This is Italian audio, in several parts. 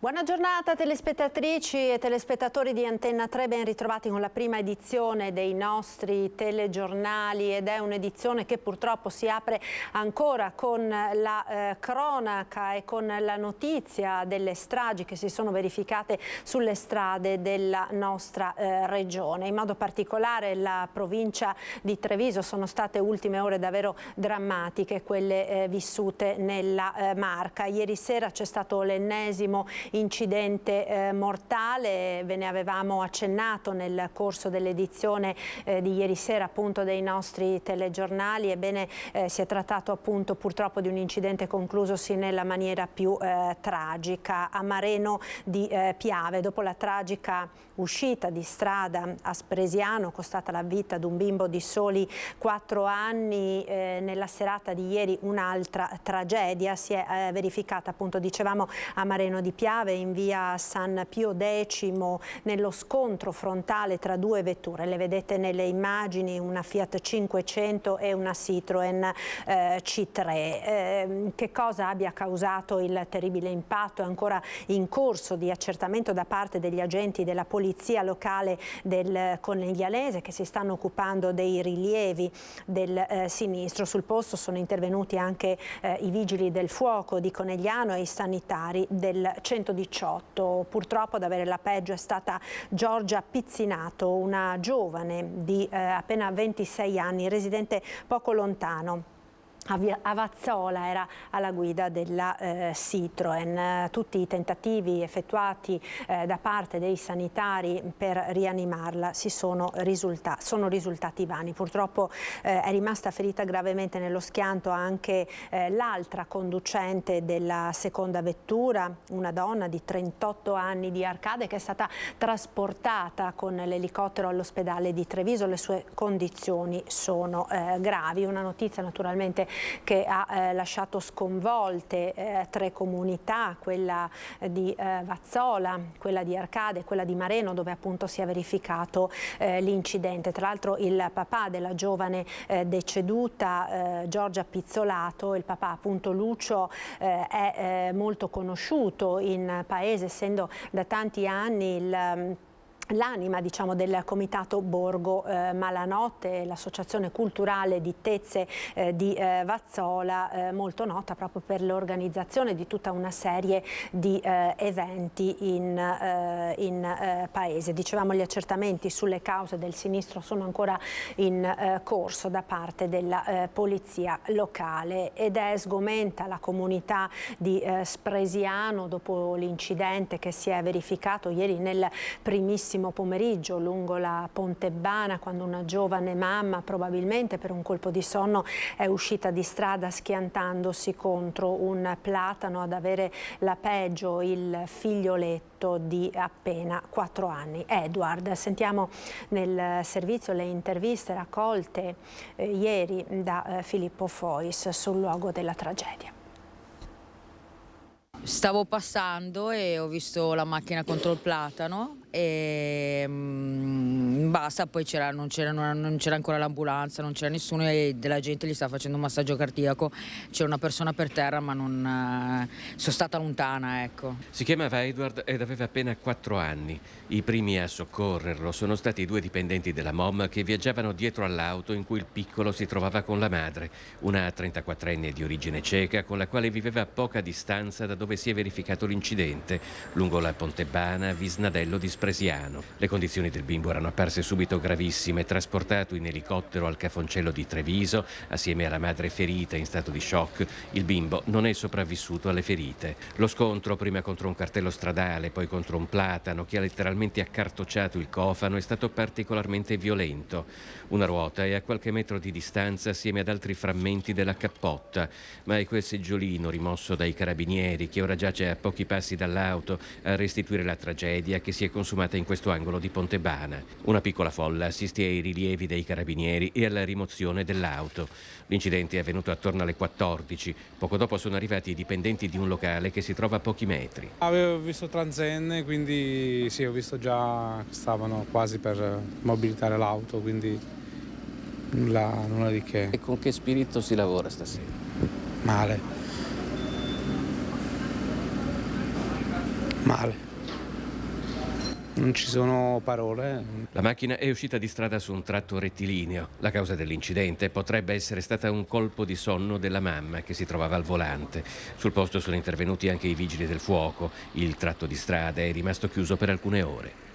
Buona giornata telespettatrici e telespettatori di Antenna 3, ben ritrovati con la prima edizione dei nostri telegiornali, ed è un'edizione che purtroppo si apre ancora con la cronaca e con la notizia delle stragi che si sono verificate sulle strade della nostra regione. In modo particolare la provincia di Treviso. Sono state ultime ore davvero drammatiche quelle vissute nella Marca. Ieri sera c'è stato l'ennesimo incidente mortale, ve ne avevamo accennato nel corso dell'edizione di ieri sera appunto dei nostri telegiornali. Ebbene, si è trattato appunto purtroppo di un incidente conclusosi nella maniera più tragica a Mareno di Piave, dopo la tragica uscita di strada a Spresiano costata la vita ad un bimbo di soli 4 anni. Nella serata di ieri un'altra tragedia si è verificata appunto, dicevamo, a Mareno di Piave, in via San Pio X, nello scontro frontale tra due vetture. Le vedete nelle immagini, una Fiat 500 e una Citroen C3. Che cosa abbia causato il terribile impatto è ancora in corso di accertamento da parte degli agenti della polizia locale del Coneglianese, che si stanno occupando dei rilievi del sinistro. Sul posto sono intervenuti anche i vigili del fuoco di Conegliano e i sanitari del 118. Purtroppo ad avere la peggio è stata Giorgia Pizzinato, una giovane di appena 26 anni, residente poco lontano a Vazzola, era alla guida della Citroen. Tutti i tentativi effettuati da parte dei sanitari per rianimarla sono risultati vani. Purtroppo è rimasta ferita gravemente nello schianto anche l'altra conducente della seconda vettura, una donna di 38 anni di Arcade, che è stata trasportata con l'elicottero all'ospedale di Treviso. Le sue condizioni sono gravi. Una notizia naturalmente che ha lasciato sconvolte 3 comunità, quella di Vazzola, quella di Arcade e quella di Mareno, dove appunto si è verificato l'incidente. Tra l'altro il papà della giovane deceduta, Giorgia Pizzolato, il papà appunto Lucio, è molto conosciuto in paese, essendo da tanti anni l'anima, diciamo, del comitato Borgo Malanotte, l'associazione culturale di Tezze di Vazzola, molto nota proprio per l'organizzazione di tutta una serie di eventi in paese. Dicevamo, gli accertamenti sulle cause del sinistro sono ancora in corso da parte della polizia locale, ed è sgomenta la comunità di Spresiano dopo l'incidente che si è verificato ieri nel primissimo pomeriggio lungo la Pontebana, quando una giovane mamma, probabilmente per un colpo di sonno, è uscita di strada schiantandosi contro un platano. Ad avere la peggio il figlioletto di appena 4 anni, Edward. Sentiamo nel servizio le interviste raccolte ieri da Filippo Fois sul luogo della tragedia. Stavo passando e ho visto la macchina contro il platano e basta. Poi non c'era ancora l'ambulanza, non c'era nessuno e della gente gli stava facendo un massaggio cardiaco. C'era una persona per terra, ma non sono stata lontana, ecco. Si chiamava Edward ed aveva appena 4 anni. I primi a soccorrerlo sono stati 2 dipendenti della MOM che viaggiavano dietro all'auto in cui il piccolo si trovava con la madre, una 34enne di origine ceca con la quale viveva a poca distanza da dove si è verificato l'incidente, lungo la Pontebana, Visnadello di Spresiano. Le condizioni del bimbo erano apparse subito gravissime. Trasportato in elicottero al Cafoncello di Treviso, assieme alla madre ferita in stato di shock, il bimbo non è sopravvissuto alle ferite. Lo scontro, prima contro un cartello stradale, poi contro un platano che ha letteralmente accartocciato il cofano, è stato particolarmente violento. Una ruota è a qualche metro di distanza assieme ad altri frammenti della cappotta, ma è quel seggiolino rimosso dai carabinieri, che ora giace a pochi passi dall'auto, a restituire la tragedia che si è consumata in questo angolo di Pontebana. Una piccola folla assiste ai rilievi dei carabinieri e alla rimozione dell'auto. L'incidente è avvenuto attorno alle 14. Poco dopo sono arrivati i dipendenti di un locale che si trova a pochi metri. Avevo visto transenne, quindi sì, ho visto già che stavano quasi per mobilitare l'auto, quindi nulla di che. E con che spirito si lavora stasera? Male. Male. Non ci sono parole. La macchina è uscita di strada su un tratto rettilineo. La causa dell'incidente potrebbe essere stata un colpo di sonno della mamma che si trovava al volante. Sul posto sono intervenuti anche i vigili del fuoco. Il tratto di strada è rimasto chiuso per alcune ore.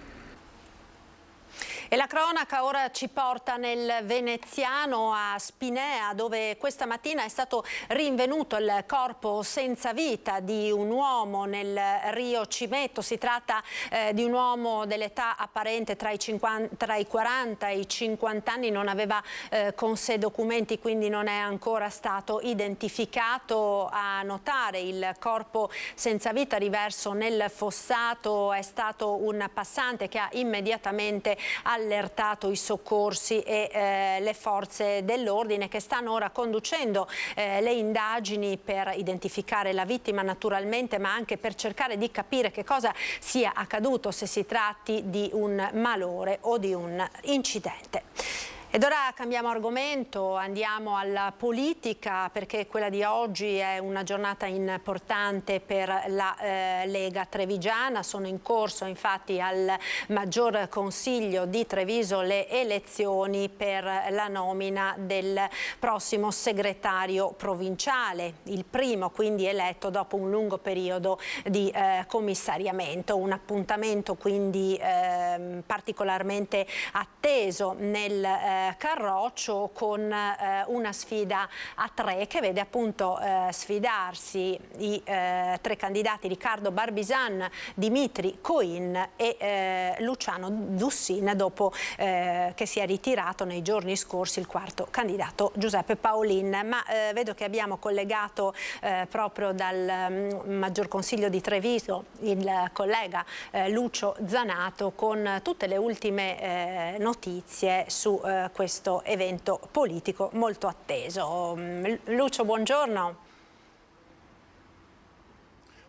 E la cronaca ora ci porta nel veneziano, a Spinea, dove questa mattina è stato rinvenuto il corpo senza vita di un uomo nel Rio Cimetto. Si tratta di un uomo dell'età apparente tra i 40 e i 50 anni, non aveva con sé documenti, quindi non è ancora stato identificato. A notare il corpo senza vita riverso nel fossato è stato un passante che ha immediatamente allertato i soccorsi e le forze dell'ordine, che stanno ora conducendo le indagini per identificare la vittima naturalmente, ma anche per cercare di capire che cosa sia accaduto, se si tratti di un malore o di un incidente. Ed ora cambiamo argomento, andiamo alla politica, perché quella di oggi è una giornata importante per la Lega trevigiana. Sono in corso infatti al Maggior Consiglio di Treviso le elezioni per la nomina del prossimo segretario provinciale, il primo quindi eletto dopo un lungo periodo di commissariamento. Un appuntamento quindi particolarmente atteso nel Carroccio, con una sfida a tre che vede appunto sfidarsi i tre candidati: Riccardo Barbisan, Dimitri Coin e Luciano Dussin, dopo che si è ritirato nei giorni scorsi il quarto candidato Giuseppe Paolin. Ma vedo che abbiamo collegato proprio dal Maggior Consiglio di Treviso il collega Lucio Zanato con tutte le ultime notizie su questo evento politico molto atteso. Lucio, buongiorno.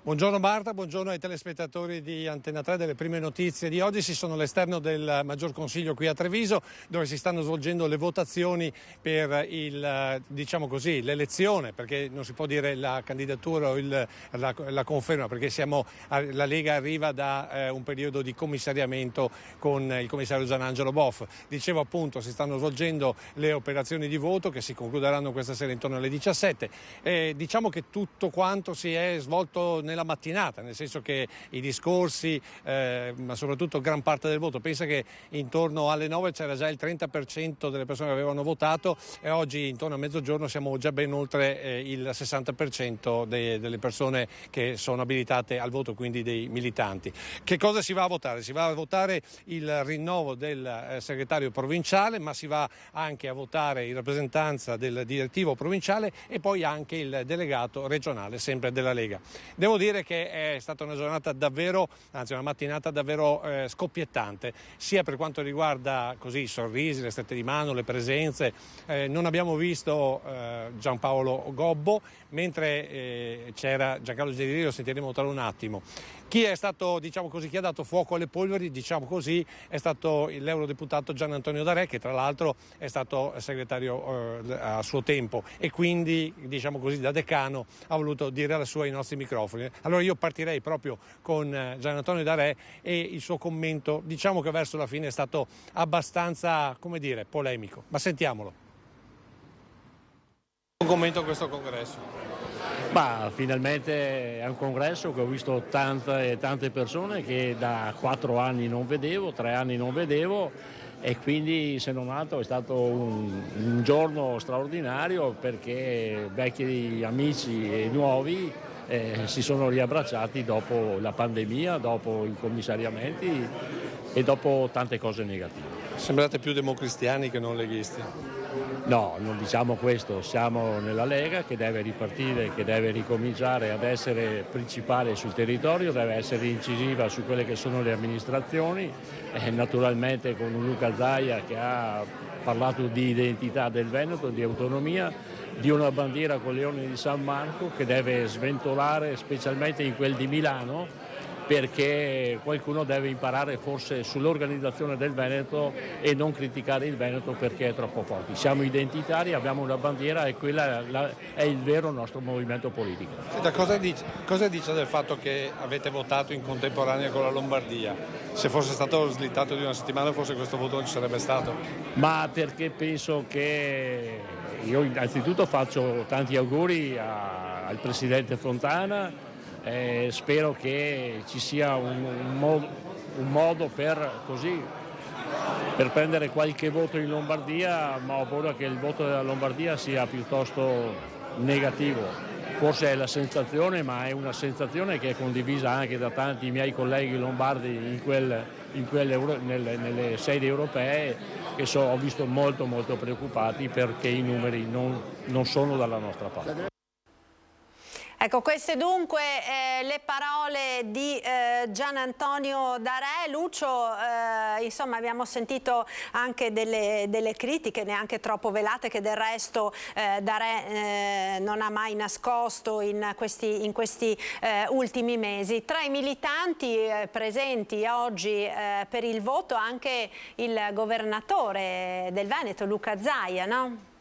Buongiorno Marta, buongiorno ai telespettatori di Antena 3. Delle prime notizie di oggi si sono all'esterno del Maggior Consiglio qui a Treviso, dove si stanno svolgendo le votazioni per diciamo così, l'elezione, perché non si può dire la candidatura o la conferma, perché la Lega arriva da un periodo di commissariamento con il commissario Gianangelo Boff. Dicevo appunto, si stanno svolgendo le operazioni di voto che si concluderanno questa sera intorno alle 17. Diciamo che tutto quanto si è svolto nella mattinata, nel senso che i discorsi, ma soprattutto gran parte del voto, pensa che intorno alle 9 c'era già il 30% delle persone che avevano votato e oggi intorno a mezzogiorno siamo già ben oltre il 60% delle persone che sono abilitate al voto, quindi dei militanti. Che cosa si va a votare? Si va a votare il rinnovo del segretario provinciale, ma si va anche a votare in rappresentanza del direttivo provinciale e poi anche il delegato regionale, sempre della Lega. Devo dire che è stata una giornata davvero, anzi una mattinata davvero scoppiettante, sia per quanto riguarda così i sorrisi, le strette di mano, le presenze. Non abbiamo visto Giampaolo Gobbo, mentre c'era Giancarlo Geri, lo sentiremo tra un attimo. Chi è stato, diciamo così, chi ha dato fuoco alle polveri, diciamo così, è stato l'eurodeputato Gian Antonio D'Arè, che tra l'altro è stato segretario a suo tempo e quindi, diciamo così, da decano ha voluto dire la sua ai nostri microfoni. Allora io partirei proprio con Gian Antonio D'Arè e il suo commento, diciamo che verso la fine è stato abbastanza, come dire, polemico, ma sentiamolo. Un commento a questo congresso. Ma finalmente è un congresso che ho visto tante persone che da 4 anni non vedevo, 3 anni non vedevo, e quindi se non altro è stato un giorno straordinario, perché vecchi amici e nuovi si sono riabbracciati dopo la pandemia, dopo i commissariamenti e dopo tante cose negative. Sembrate più democristiani che non leghisti. No, non diciamo questo, siamo nella Lega che deve ripartire, che deve ricominciare ad essere principale sul territorio, deve essere incisiva su quelle che sono le amministrazioni, naturalmente con un Luca Zaia che ha parlato di identità del Veneto, di autonomia, di una bandiera con Leone di San Marco che deve sventolare specialmente in quel di Milano, perché qualcuno deve imparare forse sull'organizzazione del Veneto e non criticare il Veneto perché è troppo forte. Siamo identitari, abbiamo una bandiera e quella è il vero nostro movimento politico. Cosa dice del fatto che avete votato in contemporanea con la Lombardia? Se fosse stato slittato di una settimana forse questo voto non ci sarebbe stato. Ma perché penso che io innanzitutto faccio tanti auguri al Presidente Fontana. Spero che ci sia un modo per prendere qualche voto in Lombardia, ma ho paura che il voto della Lombardia sia piuttosto negativo. Forse è la sensazione, ma è una sensazione che è condivisa anche da tanti miei colleghi lombardi nelle sedi europee, che ho visto molto preoccupati perché i numeri non sono dalla nostra parte. Ecco, queste dunque le parole di Gian Antonio Darè. Lucio, insomma abbiamo sentito anche delle critiche neanche troppo velate che del resto Darè non ha mai nascosto in questi ultimi mesi. Tra i militanti presenti oggi per il voto anche il governatore del Veneto, Luca Zaia, no?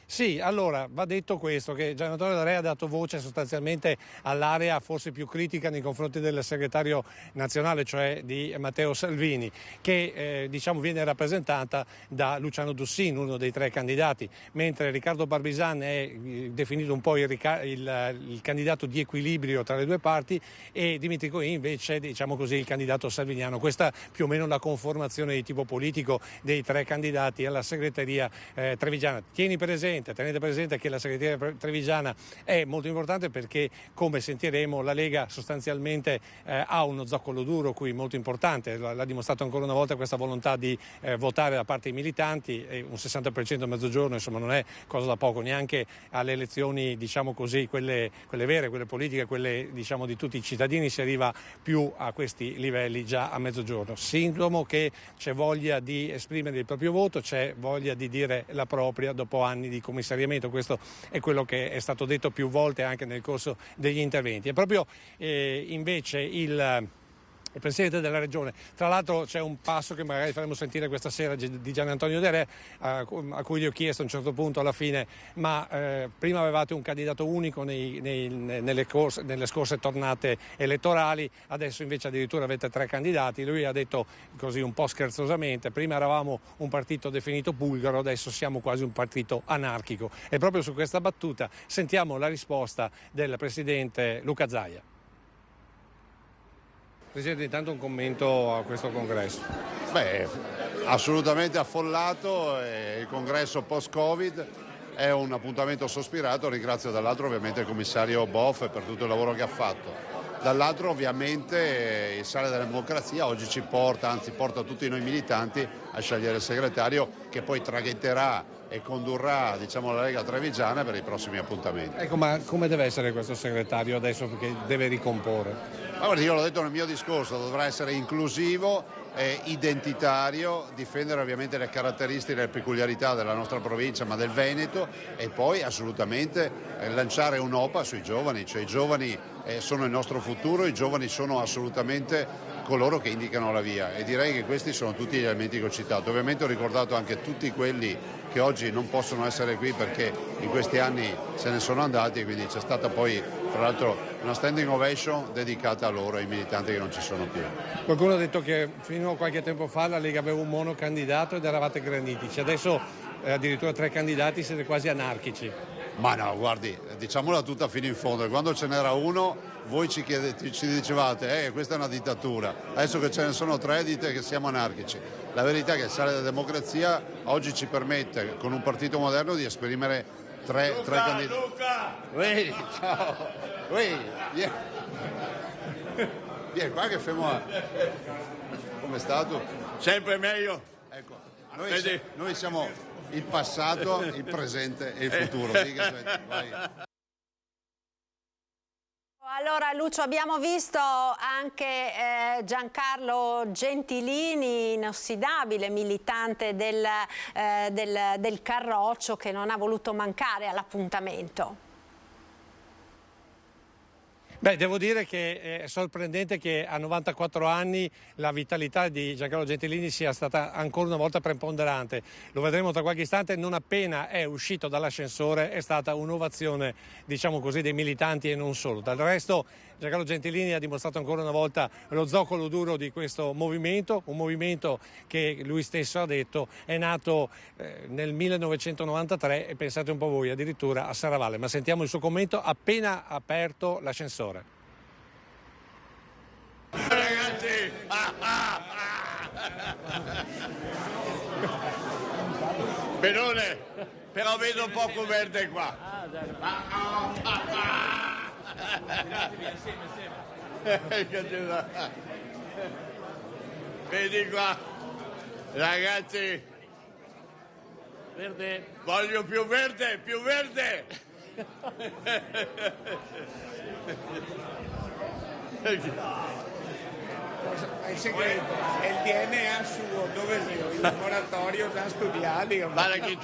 Sì, allora va detto questo, che Gian Antonio Darè ha dato voce sostanzialmente all'area forse più critica nei confronti del segretario nazionale, cioè di Matteo Salvini, che diciamo viene rappresentata da Luciano Dussin, uno dei tre candidati, mentre Riccardo Barbisan è definito un po' il candidato di equilibrio tra le due parti e Dimitri Coin invece, diciamo così, il candidato salviniano. Questa più o meno la conformazione di tipo politico dei tre candidati alla segreteria trevigiana. Tenete presente che la segreteria trevigiana è molto importante perché, come sentiremo, la Lega sostanzialmente ha uno zoccolo duro qui molto importante, l'ha dimostrato ancora una volta questa volontà di votare da parte dei militanti, e un 60% a mezzogiorno insomma non è cosa da poco, neanche alle elezioni, diciamo così, quelle vere, quelle politiche, quelle diciamo di tutti i cittadini, si arriva più a questi livelli già a mezzogiorno. Sintomo che c'è voglia di esprimere il proprio voto, c'è voglia di dire la propria dopo anni di commissariamento. Questo è quello che è stato detto più volte anche nel corso degli interventi. E proprio invece il Presidente della Regione, tra l'altro c'è un passo che magari faremo sentire questa sera di Gian Antonio Darè, a cui gli ho chiesto a un certo punto alla fine, ma prima avevate un candidato unico nelle scorse tornate elettorali, adesso invece addirittura avete tre candidati. Lui ha detto così un po' scherzosamente: prima eravamo un partito definito bulgaro, adesso siamo quasi un partito anarchico. E proprio su questa battuta sentiamo la risposta del Presidente Luca Zaia. Presidente, intanto un commento a questo congresso. Beh, assolutamente affollato, il congresso post-Covid è un appuntamento sospirato. Ringrazio dall'altro ovviamente il commissario Boff per tutto il lavoro che ha fatto. Dall'altro ovviamente il sale della democrazia oggi ci porta, anzi porta tutti noi militanti a scegliere il segretario che poi traghetterà e condurrà, diciamo, la Lega trevigiana per i prossimi appuntamenti. Ecco, ma come deve essere questo segretario adesso che deve ricomporre? Ma guarda, io l'ho detto nel mio discorso, dovrà essere inclusivo, identitario, difendere ovviamente le caratteristiche e le peculiarità della nostra provincia ma del Veneto, e poi assolutamente lanciare un'OPA sui giovani, cioè i giovani sono il nostro futuro, i giovani sono assolutamente coloro che indicano la via, e direi che questi sono tutti gli elementi che ho citato. Ovviamente ho ricordato anche tutti quelli che oggi non possono essere qui perché in questi anni se ne sono andati, e quindi c'è stata poi tra l'altro una standing ovation dedicata a loro, ai militanti che non ci sono più. Qualcuno ha detto che fino a qualche tempo fa la Lega aveva un monocandidato ed eravate granitici, adesso addirittura tre candidati, siete quasi anarchici. Ma no, guardi, diciamola tutta fino in fondo, quando ce n'era uno voi ci dicevate questa è una dittatura, adesso che ce ne sono tre dite che siamo anarchici. La verità è che il sale della democrazia oggi ci permette, con un partito moderno, di esprimere tre candidati. Luca! Uè, ciao! Uè, vieni qua che famo. Come è stato? Sempre meglio. Ecco, noi siamo il passato, il presente e il futuro. Vai. Allora Lucio, abbiamo visto anche Giancarlo Gentilini, inossidabile militante del Carroccio, che non ha voluto mancare all'appuntamento. Beh, devo dire che è sorprendente che a 94 anni la vitalità di Giancarlo Gentilini sia stata ancora una volta preponderante. Lo vedremo tra qualche istante. Non appena è uscito dall'ascensore è stata un'ovazione, diciamo così, dei militanti e non solo. Del resto Giancarlo Gentilini ha dimostrato ancora una volta lo zoccolo duro di questo movimento, un movimento che lui stesso ha detto è nato nel 1993 e pensate un po' voi, addirittura a Serravalle. Ma sentiamo il suo commento appena aperto l'ascensore. Ragazzi, Benone, però vedo poco verde qua. Vedi qua, ragazzi, Verde. voglio più verde, più verde. È il segreto, è il DNA suo, dove il laboratorio già studiati. Guarda che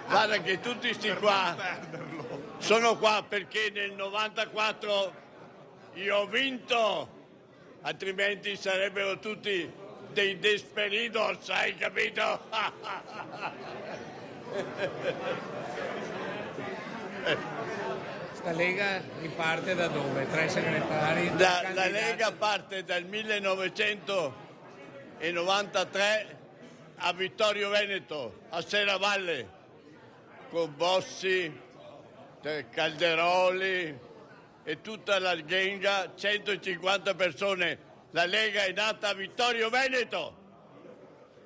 guarda che tutti sti qua sono qua perché nel 94 io ho vinto, altrimenti sarebbero tutti dei desperidos, hai capito? Sta Lega riparte da dove? 3 segretari? La Lega parte dal 1993 a Vittorio Veneto, a Serravalle, con Bossi, Calderoli e tutta la genga, 150 persone. La Lega è nata a Vittorio Veneto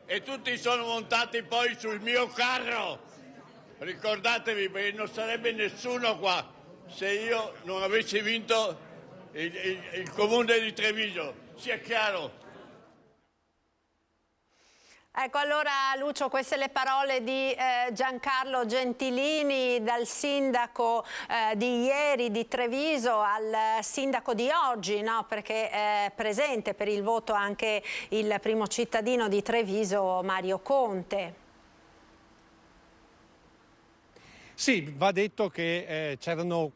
e tutti sono montati poi sul mio carro. Ricordatevi, perché non sarebbe nessuno qua se io non avessi vinto il comune di Treviso, sia chiaro. Ecco, allora Lucio, queste le parole di Giancarlo Gentilini, dal sindaco di ieri di Treviso al sindaco di oggi, no? Perché è presente per il voto anche il primo cittadino di Treviso, Mario Conte. Sì, va detto che c'erano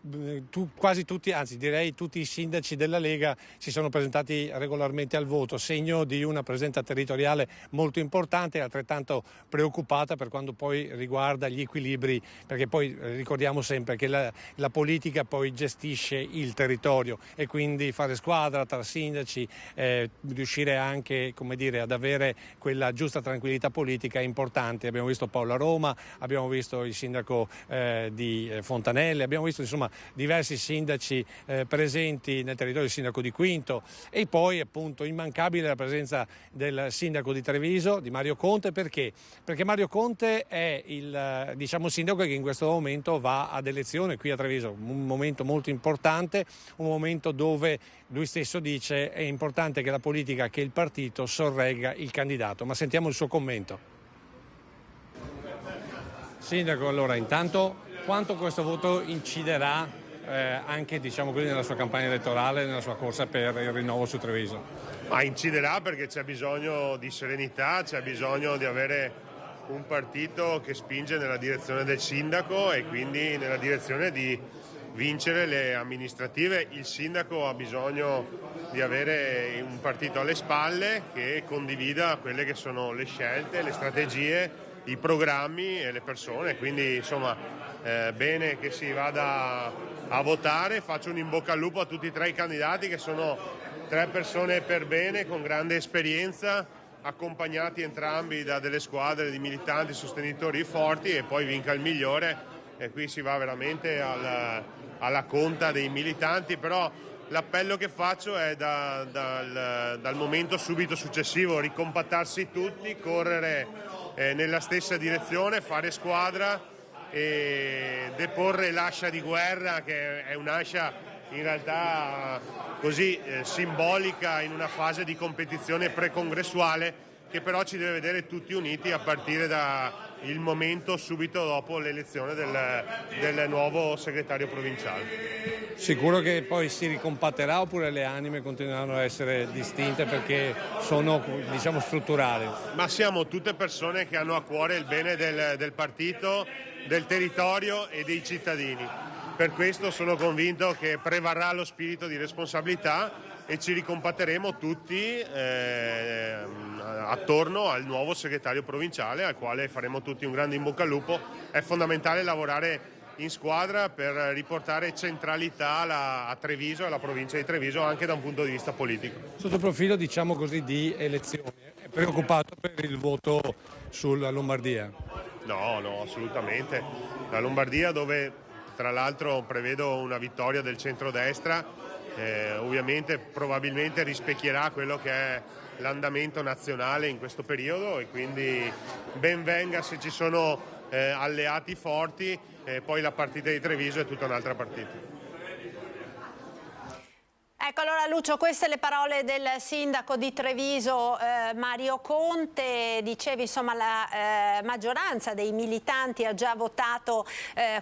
quasi tutti, anzi direi tutti i sindaci della Lega si sono presentati regolarmente al voto, segno di una presenza territoriale molto importante e altrettanto preoccupata per quanto poi riguarda gli equilibri, perché poi ricordiamo sempre che la politica poi gestisce il territorio e quindi fare squadra tra sindaci, riuscire anche, come dire, ad avere quella giusta tranquillità politica è importante. Abbiamo visto Paolo a Roma, abbiamo visto il sindaco di Fontanelle, abbiamo visto insomma diversi sindaci presenti nel territorio, il sindaco di Quinto e poi appunto immancabile la presenza del sindaco di Treviso, di Mario Conte. Perché? Perché Mario Conte è il sindaco che in questo momento va ad elezione qui a Treviso, un momento molto importante, un momento dove lui stesso dice è importante che la politica, che il partito sorregga il candidato. Ma sentiamo il suo commento. Sindaco, allora intanto quanto questo voto inciderà anche così, nella sua campagna elettorale, nella sua corsa per il rinnovo su Treviso? Ma inciderà perché c'è bisogno di serenità, c'è bisogno di avere un partito che spinge nella direzione del sindaco e quindi nella direzione di vincere le amministrative. Il sindaco ha bisogno di avere un partito alle spalle che condivida quelle che sono le scelte, le strategie, i programmi e le persone, quindi insomma bene che si vada a votare. Faccio un in bocca al lupo a tutti e tre i candidati, che sono tre persone per bene con grande esperienza, accompagnati entrambi da delle squadre di militanti sostenitori forti, e poi vinca il migliore. E qui si va veramente alla conta dei militanti, però l'appello che faccio è dal momento subito successivo ricompattarsi tutti, correre nella stessa direzione, fare squadra e deporre l'ascia di guerra, che è un'ascia in realtà così simbolica in una fase di competizione precongressuale, che però ci deve vedere tutti uniti a partire dal momento subito dopo l'elezione del nuovo segretario provinciale. Sicuro che poi si ricompatterà, oppure le anime continueranno a essere distinte perché sono strutturali? Ma siamo tutte persone che hanno a cuore il bene del partito, del territorio e dei cittadini. Per questo sono convinto che prevarrà lo spirito di responsabilità e ci ricompatteremo tutti attorno al nuovo segretario provinciale, al quale faremo tutti un grande in bocca al lupo. È fondamentale lavorare in squadra per riportare centralità a Treviso e alla provincia di Treviso anche da un punto di vista politico. Sotto il profilo, diciamo così, di elezioni, è preoccupato per il voto sulla Lombardia? No, assolutamente. La Lombardia, dove tra l'altro prevedo una vittoria del centrodestra, ovviamente probabilmente rispecchierà quello che è l'andamento nazionale in questo periodo, e quindi ben venga se ci sono alleati forti, poi la partita di Treviso è tutta un'altra partita. Ecco, allora Lucio, queste le parole del sindaco di Treviso, Mario Conte. Dicevi, insomma, la maggioranza dei militanti ha già votato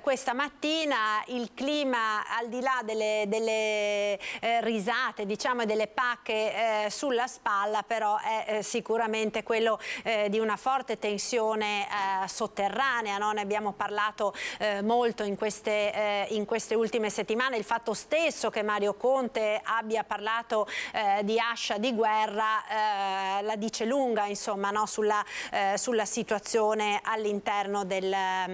questa mattina. Il clima, al di là delle risate, diciamo, e delle pacche sulla spalla, però è sicuramente quello di una forte tensione sotterranea, no? Ne abbiamo parlato molto in queste ultime settimane. Il fatto stesso che Mario Conte abbia parlato di ascia di guerra la dice lunga, insomma, no? sulla situazione all'interno della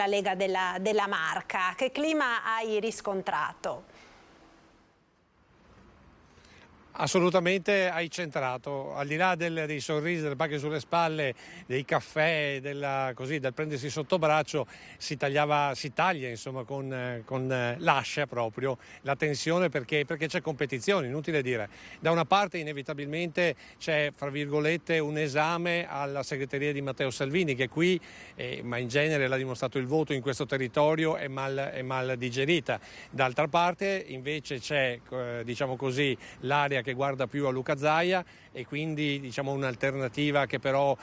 Lega della Marca. Che clima hai riscontrato? Assolutamente hai centrato, al di là dei sorrisi, delle pacche sulle spalle, dei caffè, del prendersi sotto braccio, si taglia insomma con l'ascia proprio la tensione, perché c'è competizione, inutile dire. Da una parte inevitabilmente c'è, fra virgolette, un esame alla segreteria di Matteo Salvini, che qui, ma in genere l'ha dimostrato il voto in questo territorio, è mal digerita. D'altra parte invece c'è, diciamo così, l'area che guarda più a Luca Zaia, e quindi, diciamo, un'alternativa che però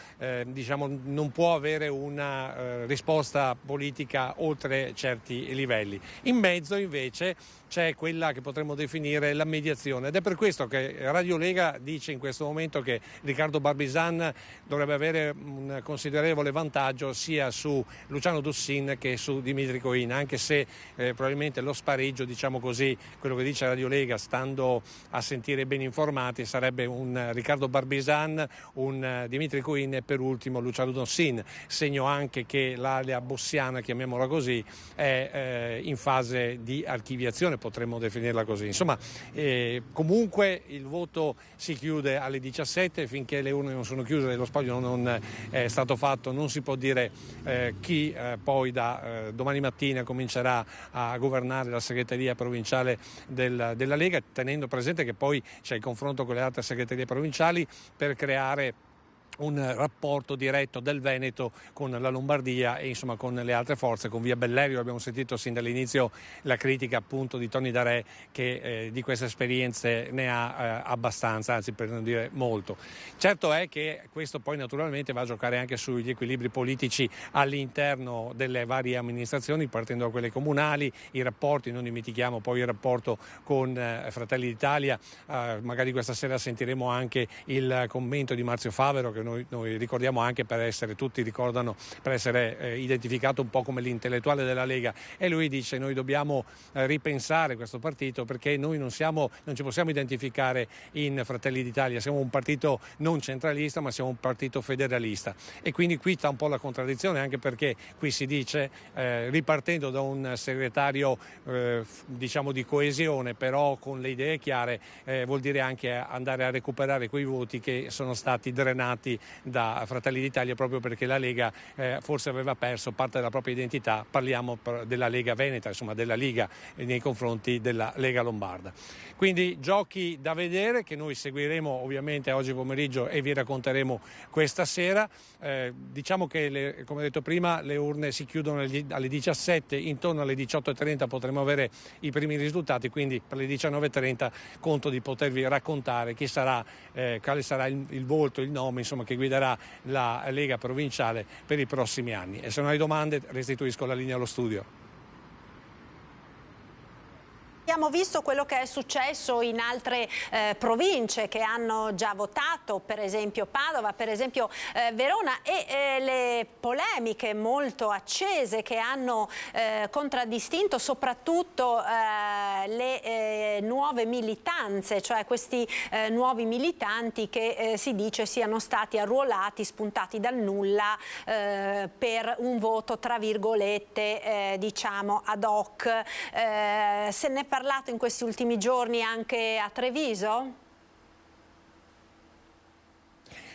diciamo, non può avere una risposta politica oltre certi livelli. In mezzo invece c'è quella che potremmo definire la mediazione, ed è per questo che Radio Lega dice in questo momento che Riccardo Barbisan dovrebbe avere un considerevole vantaggio sia su Luciano Dussin che su Dimitri Coin, anche se probabilmente lo spareggio, diciamo così, quello che dice Radio Lega, stando a sentire ben informati, sarebbe un Riccardo Barbisan, un Dimitri Coin e per ultimo Luciano Dussin. Segno anche che l'area bossiana, chiamiamola così, è in fase di archiviazione, potremmo definirla così. Insomma, comunque il voto si chiude alle 17, finché le urne non sono chiuse e lo spoglio non è stato fatto, non si può dire chi poi da domani mattina comincerà a governare la segreteria provinciale della Lega, tenendo presente che poi c'è il confronto con le altre segreterie provinciali per creare un rapporto diretto del Veneto con la Lombardia e insomma con le altre forze, con Via Bellerio. Abbiamo sentito sin dall'inizio la critica appunto di Tony Darè, che di queste esperienze ne ha abbastanza, anzi per non dire molto. Certo è che questo poi naturalmente va a giocare anche sugli equilibri politici all'interno delle varie amministrazioni, partendo da quelle comunali, i rapporti, non dimentichiamo poi il rapporto con Fratelli d'Italia. Magari questa sera sentiremo anche il commento di Marzio Favero, che noi ricordiamo anche per essere, tutti ricordano, per essere identificato un po' come l'intellettuale della Lega, e lui dice: noi dobbiamo ripensare questo partito, perché noi non ci possiamo identificare in Fratelli d'Italia, siamo un partito non centralista ma siamo un partito federalista, e quindi qui sta un po' la contraddizione, anche perché qui si dice, ripartendo da un segretario diciamo di coesione, però con le idee chiare, vuol dire anche andare a recuperare quei voti che sono stati drenati da Fratelli d'Italia, proprio perché la Lega forse aveva perso parte della propria identità. Parliamo della Lega Veneta, insomma della Liga, nei confronti della Lega Lombarda. Quindi giochi da vedere, che noi seguiremo ovviamente oggi pomeriggio e vi racconteremo questa sera. Diciamo che, come detto prima, le urne si chiudono alle 17, intorno alle 18:30 potremo avere i primi risultati, quindi per le 19:30 conto di potervi raccontare chi sarà, quale sarà il volto, il nome, insomma, che guiderà la Lega provinciale per i prossimi anni. E se non hai domande restituisco la linea allo studio. Abbiamo visto quello che è successo in altre province che hanno già votato, per esempio Padova, per esempio Verona, e le polemiche molto accese che hanno contraddistinto soprattutto le nuove militanze, cioè questi nuovi militanti che si dice siano stati arruolati, spuntati dal nulla per un voto tra virgolette diciamo ad hoc. Se ne è parlato in questi ultimi giorni anche a Treviso?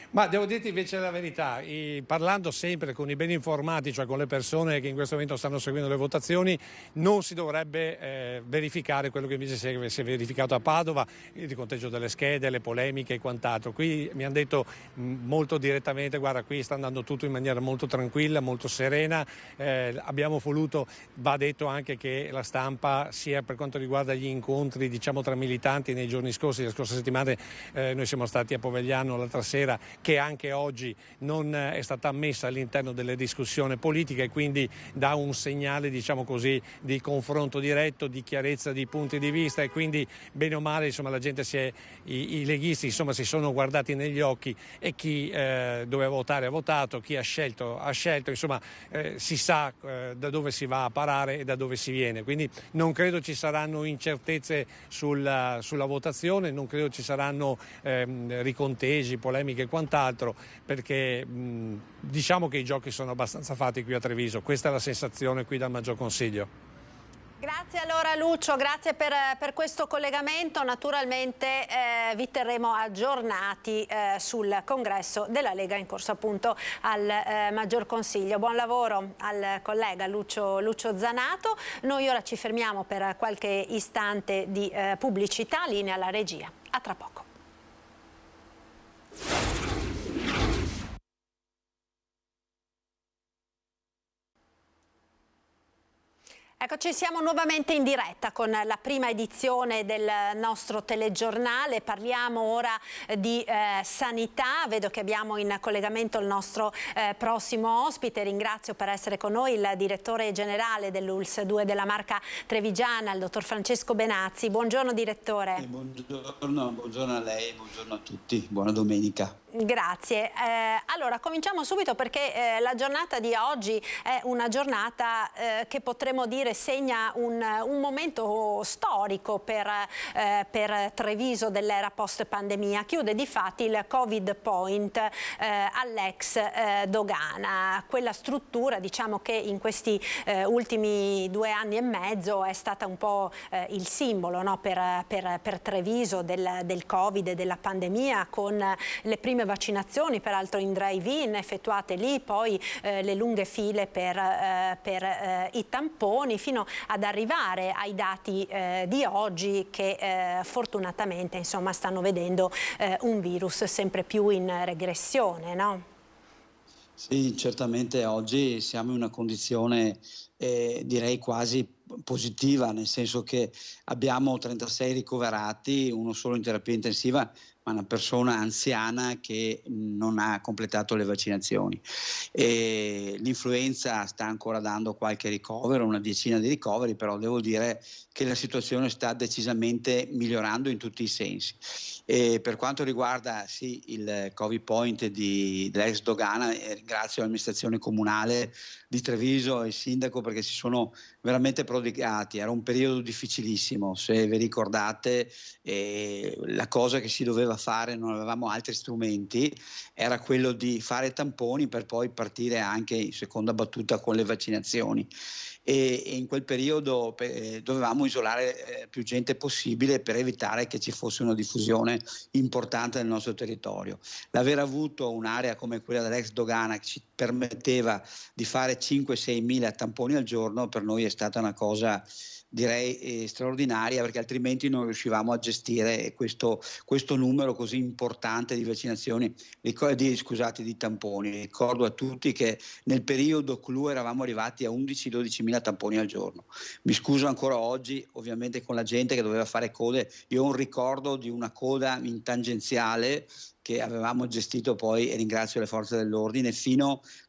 Ma devo dirti invece la verità, parlando sempre con i ben informati, cioè con le persone che in questo momento stanno seguendo le votazioni, non si dovrebbe verificare quello che invece si è verificato a Padova, il conteggio delle schede, le polemiche e quant'altro. Qui mi hanno detto molto direttamente, guarda, qui sta andando tutto in maniera molto tranquilla, molto serena, abbiamo voluto, va detto anche che la stampa, sia per quanto riguarda gli incontri diciamo tra militanti nei giorni scorsi, le scorse settimane noi siamo stati a Povegliano l'altra sera, che anche oggi non è stata ammessa all'interno delle discussioni politiche e quindi dà un segnale, diciamo così, di confronto diretto, di chiarezza di punti di vista, e quindi bene o male insomma la gente i leghisti insomma si sono guardati negli occhi, e chi doveva votare ha votato, chi ha scelto, insomma si sa da dove si va a parare e da dove si viene, quindi non credo ci saranno incertezze sulla votazione, non credo ci saranno ricontegi, polemiche e quant'altro, perché diciamo che i giochi sono abbastanza fatti qui a Treviso. Questa è la sensazione qui dal Maggior Consiglio. Grazie allora Lucio, grazie per questo collegamento. Naturalmente vi terremo aggiornati sul congresso della Lega in corso appunto al Maggior Consiglio. Buon lavoro al collega Lucio Zanato. Noi ora ci fermiamo per qualche istante di pubblicità, linea alla regia. A tra poco. Eccoci, siamo nuovamente in diretta con la prima edizione del nostro telegiornale. Parliamo ora di sanità. Vedo che abbiamo in collegamento il nostro prossimo ospite. Ringrazio per essere con noi il direttore generale dell'ULSS 2 della Marca Trevigiana, il dottor Francesco Benazzi. Buongiorno direttore. Buongiorno a lei, buongiorno a tutti, buona domenica. Grazie. Allora cominciamo subito perché la giornata di oggi è una giornata che potremmo dire segna un momento storico per Treviso dell'era post pandemia. Chiude di fatti il Covid Point all'ex Dogana, quella struttura diciamo che in questi ultimi 2 anni e mezzo è stata un po' il simbolo, no? per Treviso del Covid e della pandemia, con le prime vaccinazioni peraltro in drive-in effettuate lì, poi le lunghe file per i tamponi, fino ad arrivare ai dati di oggi che fortunatamente insomma stanno vedendo un virus sempre più in regressione, no? Sì, certamente oggi siamo in una condizione direi quasi positiva, nel senso che abbiamo 36 ricoverati, uno solo in terapia intensiva, ma una persona anziana che non ha completato le vaccinazioni. L'influenza sta ancora dando qualche ricovero, una decina di ricoveri, però devo dire che la situazione sta decisamente migliorando in tutti i sensi. Per quanto riguarda sì, il Covid Point dell'ex Dogana, ringrazio l'amministrazione comunale di Treviso e il sindaco perché si sono veramente prodigati. Era un periodo difficilissimo, se vi ricordate la cosa che si doveva fare, non avevamo altri strumenti, era quello di fare tamponi per poi partire anche in seconda battuta con le vaccinazioni. E in quel periodo dovevamo isolare più gente possibile per evitare che ci fosse una diffusione importante nel nostro territorio. L'aver avuto un'area come quella dell'ex Dogana che ci permetteva di fare 5-6 mila tamponi al giorno per noi è stata una cosa direi straordinaria, perché altrimenti non riuscivamo a gestire questo numero così importante di vaccinazioni, di tamponi. Ricordo a tutti che nel periodo clou eravamo arrivati a 11-12 mila tamponi al giorno. Mi scuso ancora oggi ovviamente con la gente che doveva fare code. Io ho un ricordo di una coda in tangenziale che avevamo gestito poi, e ringrazio le forze dell'ordine,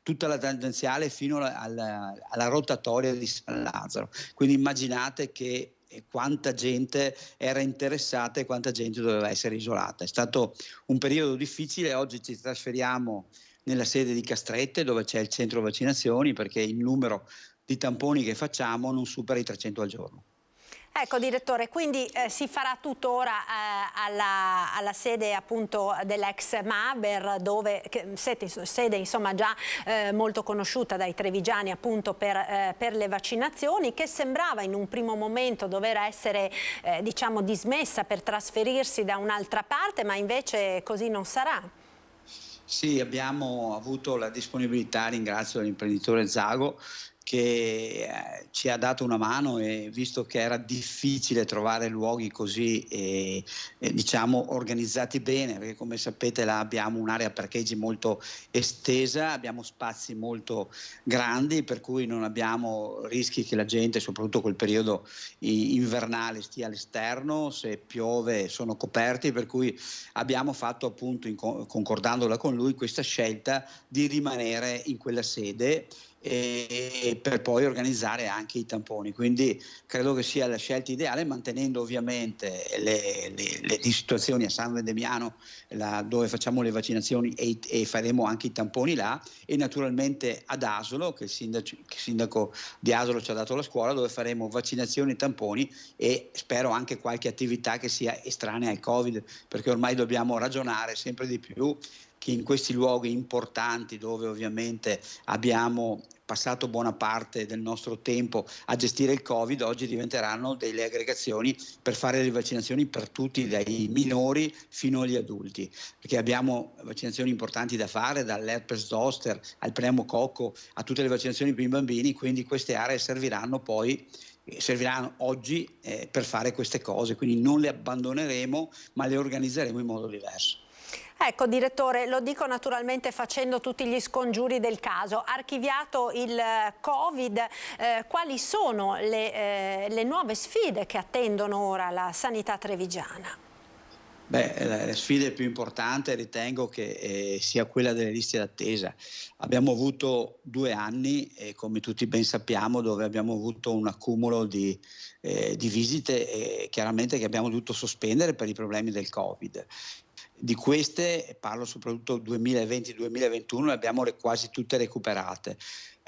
tutta la tangenziale fino alla rotatoria di San Lazzaro. Quindi immaginate che quanta gente era interessata e quanta gente doveva essere isolata. È stato un periodo difficile. Oggi ci trasferiamo nella sede di Castrette, dove c'è il centro vaccinazioni, perché il numero di tamponi che facciamo non supera i 300 al giorno. Ecco direttore, quindi si farà tutto ora alla sede appunto dell'ex Maber, dove sede insomma già molto conosciuta dai trevigiani appunto per le vaccinazioni, che sembrava in un primo momento dover essere diciamo dismessa per trasferirsi da un'altra parte, ma invece così non sarà. Sì, abbiamo avuto la disponibilità, ringrazio l'imprenditore Zago, che ci ha dato una mano, e visto che era difficile trovare luoghi così diciamo organizzati bene, perché come sapete là abbiamo un'area parcheggi molto estesa, abbiamo spazi molto grandi, per cui non abbiamo rischi che la gente, soprattutto quel periodo invernale, stia all'esterno. Se piove sono coperti, per cui abbiamo fatto appunto, concordandola con lui, questa scelta di rimanere in quella sede e per poi organizzare anche i tamponi. Quindi credo che sia la scelta ideale, mantenendo ovviamente le situazioni a San Vendemiano, dove facciamo le vaccinazioni e faremo anche i tamponi là, e naturalmente ad Asolo, che il sindaco di Asolo ci ha dato la scuola, dove faremo vaccinazioni e tamponi, e spero anche qualche attività che sia estranea al Covid, perché ormai dobbiamo ragionare sempre di più che in questi luoghi importanti, dove ovviamente abbiamo passato buona parte del nostro tempo a gestire il Covid, oggi diventeranno delle aggregazioni per fare le vaccinazioni per tutti, dai minori fino agli adulti, perché abbiamo vaccinazioni importanti da fare, dall'herpes zoster al pneumococco a tutte le vaccinazioni per i bambini. Quindi queste aree serviranno oggi per fare queste cose, quindi non le abbandoneremo, ma le organizzeremo in modo diverso. Ecco direttore, lo dico naturalmente facendo tutti gli scongiuri del caso. Archiviato il Covid, quali sono le nuove sfide che attendono ora la sanità trevigiana? La sfida più importante ritengo che sia quella delle liste d'attesa. Abbiamo avuto 2 anni, come tutti ben sappiamo, dove abbiamo avuto un accumulo di visite, chiaramente, che abbiamo dovuto sospendere per i problemi del Covid. Di queste, parlo soprattutto 2020-2021, le abbiamo quasi tutte recuperate,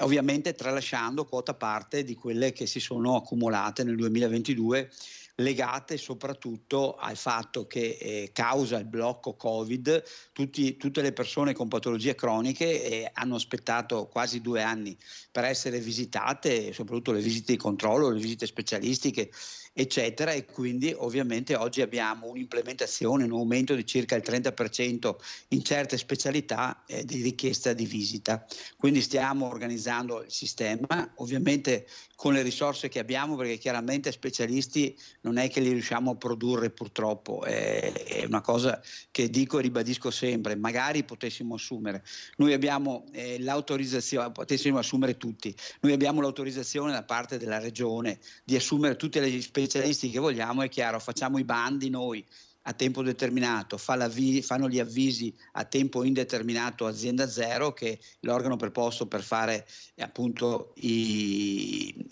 ovviamente tralasciando quota parte di quelle che si sono accumulate nel 2022, legate soprattutto al fatto che causa il blocco Covid tutte le persone con patologie croniche hanno aspettato quasi 2 anni per essere visitate, soprattutto le visite di controllo, le visite specialistiche, eccetera, e quindi ovviamente oggi abbiamo un'implementazione, un aumento di circa il 30% in certe specialità di richiesta di visita. Quindi stiamo organizzando il sistema, ovviamente con le risorse che abbiamo, perché chiaramente specialisti non è che li riusciamo a produrre, purtroppo. È una cosa che dico e ribadisco sempre: magari potessimo assumere. Noi abbiamo l'autorizzazione, potessimo assumere tutti. Noi abbiamo l'autorizzazione da parte della regione di assumere tutti gli specialisti che vogliamo. È chiaro, facciamo i bandi noi a tempo determinato, fanno gli avvisi a tempo indeterminato azienda zero, che è l'organo preposto per fare appunto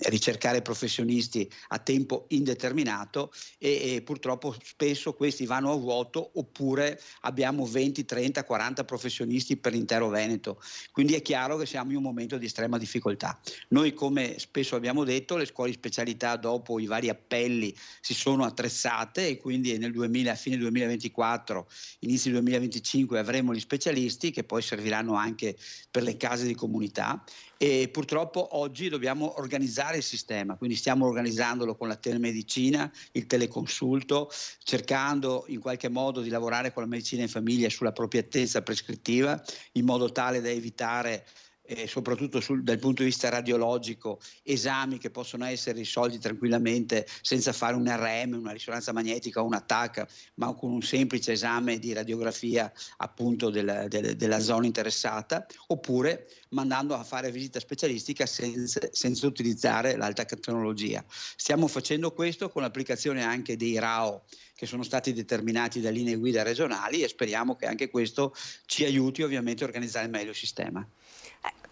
ricercare professionisti a tempo indeterminato, e purtroppo spesso questi vanno a vuoto, oppure abbiamo 20, 30, 40 professionisti per l'intero Veneto. Quindi è chiaro che siamo in un momento di estrema difficoltà. Noi, come spesso abbiamo detto, le scuole di specialità, dopo i vari appelli, si sono attrezzate, e quindi a fine 2024, inizi 2025 avremo gli specialisti, che poi serviranno anche per le case di comunità. E purtroppo oggi dobbiamo organizzare il sistema, quindi stiamo organizzandolo con la telemedicina, il teleconsulto, cercando in qualche modo di lavorare con la medicina in famiglia sulla appropriatezza prescrittiva, in modo tale da evitare soprattutto dal punto di vista radiologico, esami che possono essere risolti tranquillamente senza fare un RM, una risonanza magnetica o un TAC, ma con un semplice esame di radiografia appunto della zona interessata, oppure mandando a fare visita specialistica senza utilizzare l'alta tecnologia. Stiamo facendo questo con l'applicazione anche dei RAO che sono stati determinati da linee guida regionali, e speriamo che anche questo ci aiuti ovviamente a organizzare meglio il sistema.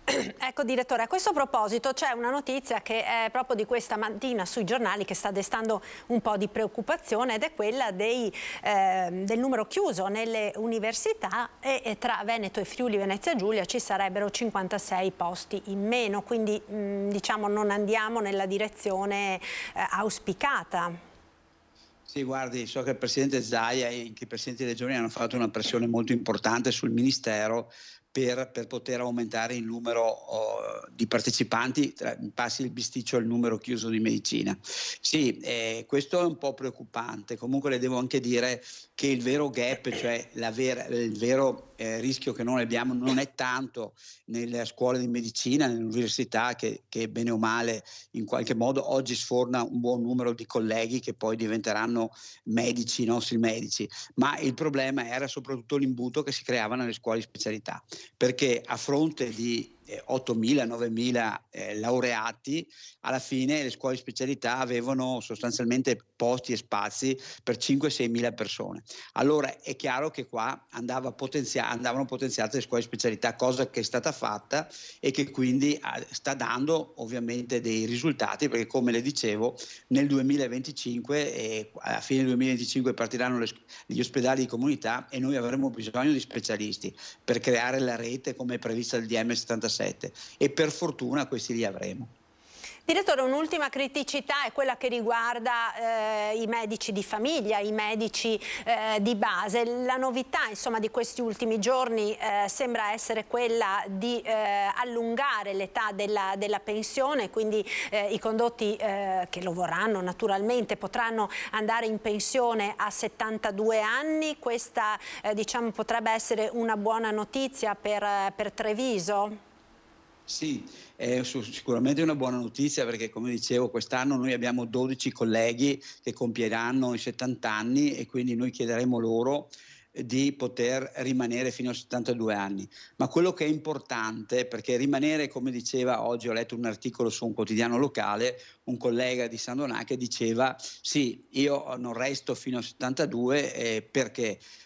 Ecco direttore, a questo proposito c'è una notizia che è proprio di questa mattina sui giornali che sta destando un po' di preoccupazione, ed è quella del numero chiuso nelle università, e tra Veneto e Friuli Venezia Giulia ci sarebbero 56 posti in meno, quindi diciamo non andiamo nella direzione auspicata. Sì, guardi, so che il Presidente Zaia e anche i Presidenti di Regione hanno fatto una pressione molto importante sul Ministero per poter aumentare il numero di partecipanti, passi il bisticcio al numero chiuso di medicina. Sì, questo è un po' preoccupante. Comunque le devo anche dire che il vero gap, cioè il vero rischio che noi abbiamo, non è tanto nelle scuole di medicina, nell'università, che bene o male in qualche modo oggi sforna un buon numero di colleghi che poi diventeranno medici, i nostri medici, ma il problema era soprattutto l'imbuto che si creava nelle scuole di specialità, perché a fronte di 8.000-9.000 laureati, alla fine le scuole di specialità avevano sostanzialmente posti e spazi per 5-6.000 persone. Allora è chiaro che qua andavano potenziate le scuole di specialità, cosa che è stata fatta e che quindi sta dando ovviamente dei risultati, perché come le dicevo nel 2025, alla fine del 2025 partiranno gli ospedali di comunità e noi avremo bisogno di specialisti per creare la rete come è prevista dal DM 77, e per fortuna questi li avremo. Direttore, un'ultima criticità è quella che riguarda i medici di famiglia, i medici di base. La novità, insomma, di questi ultimi giorni sembra essere quella di allungare l'età della pensione, quindi i condotti che lo vorranno naturalmente potranno andare in pensione a 72 anni. Questa diciamo, potrebbe essere una buona notizia per Treviso? Sì, è sicuramente una buona notizia, perché come dicevo quest'anno noi abbiamo 12 colleghi che compieranno i 70 anni e quindi noi chiederemo loro di poter rimanere fino a 72 anni. Ma quello che è importante, perché rimanere, come diceva oggi, ho letto un articolo su un quotidiano locale, un collega di San Donà che diceva sì, io non resto fino a 72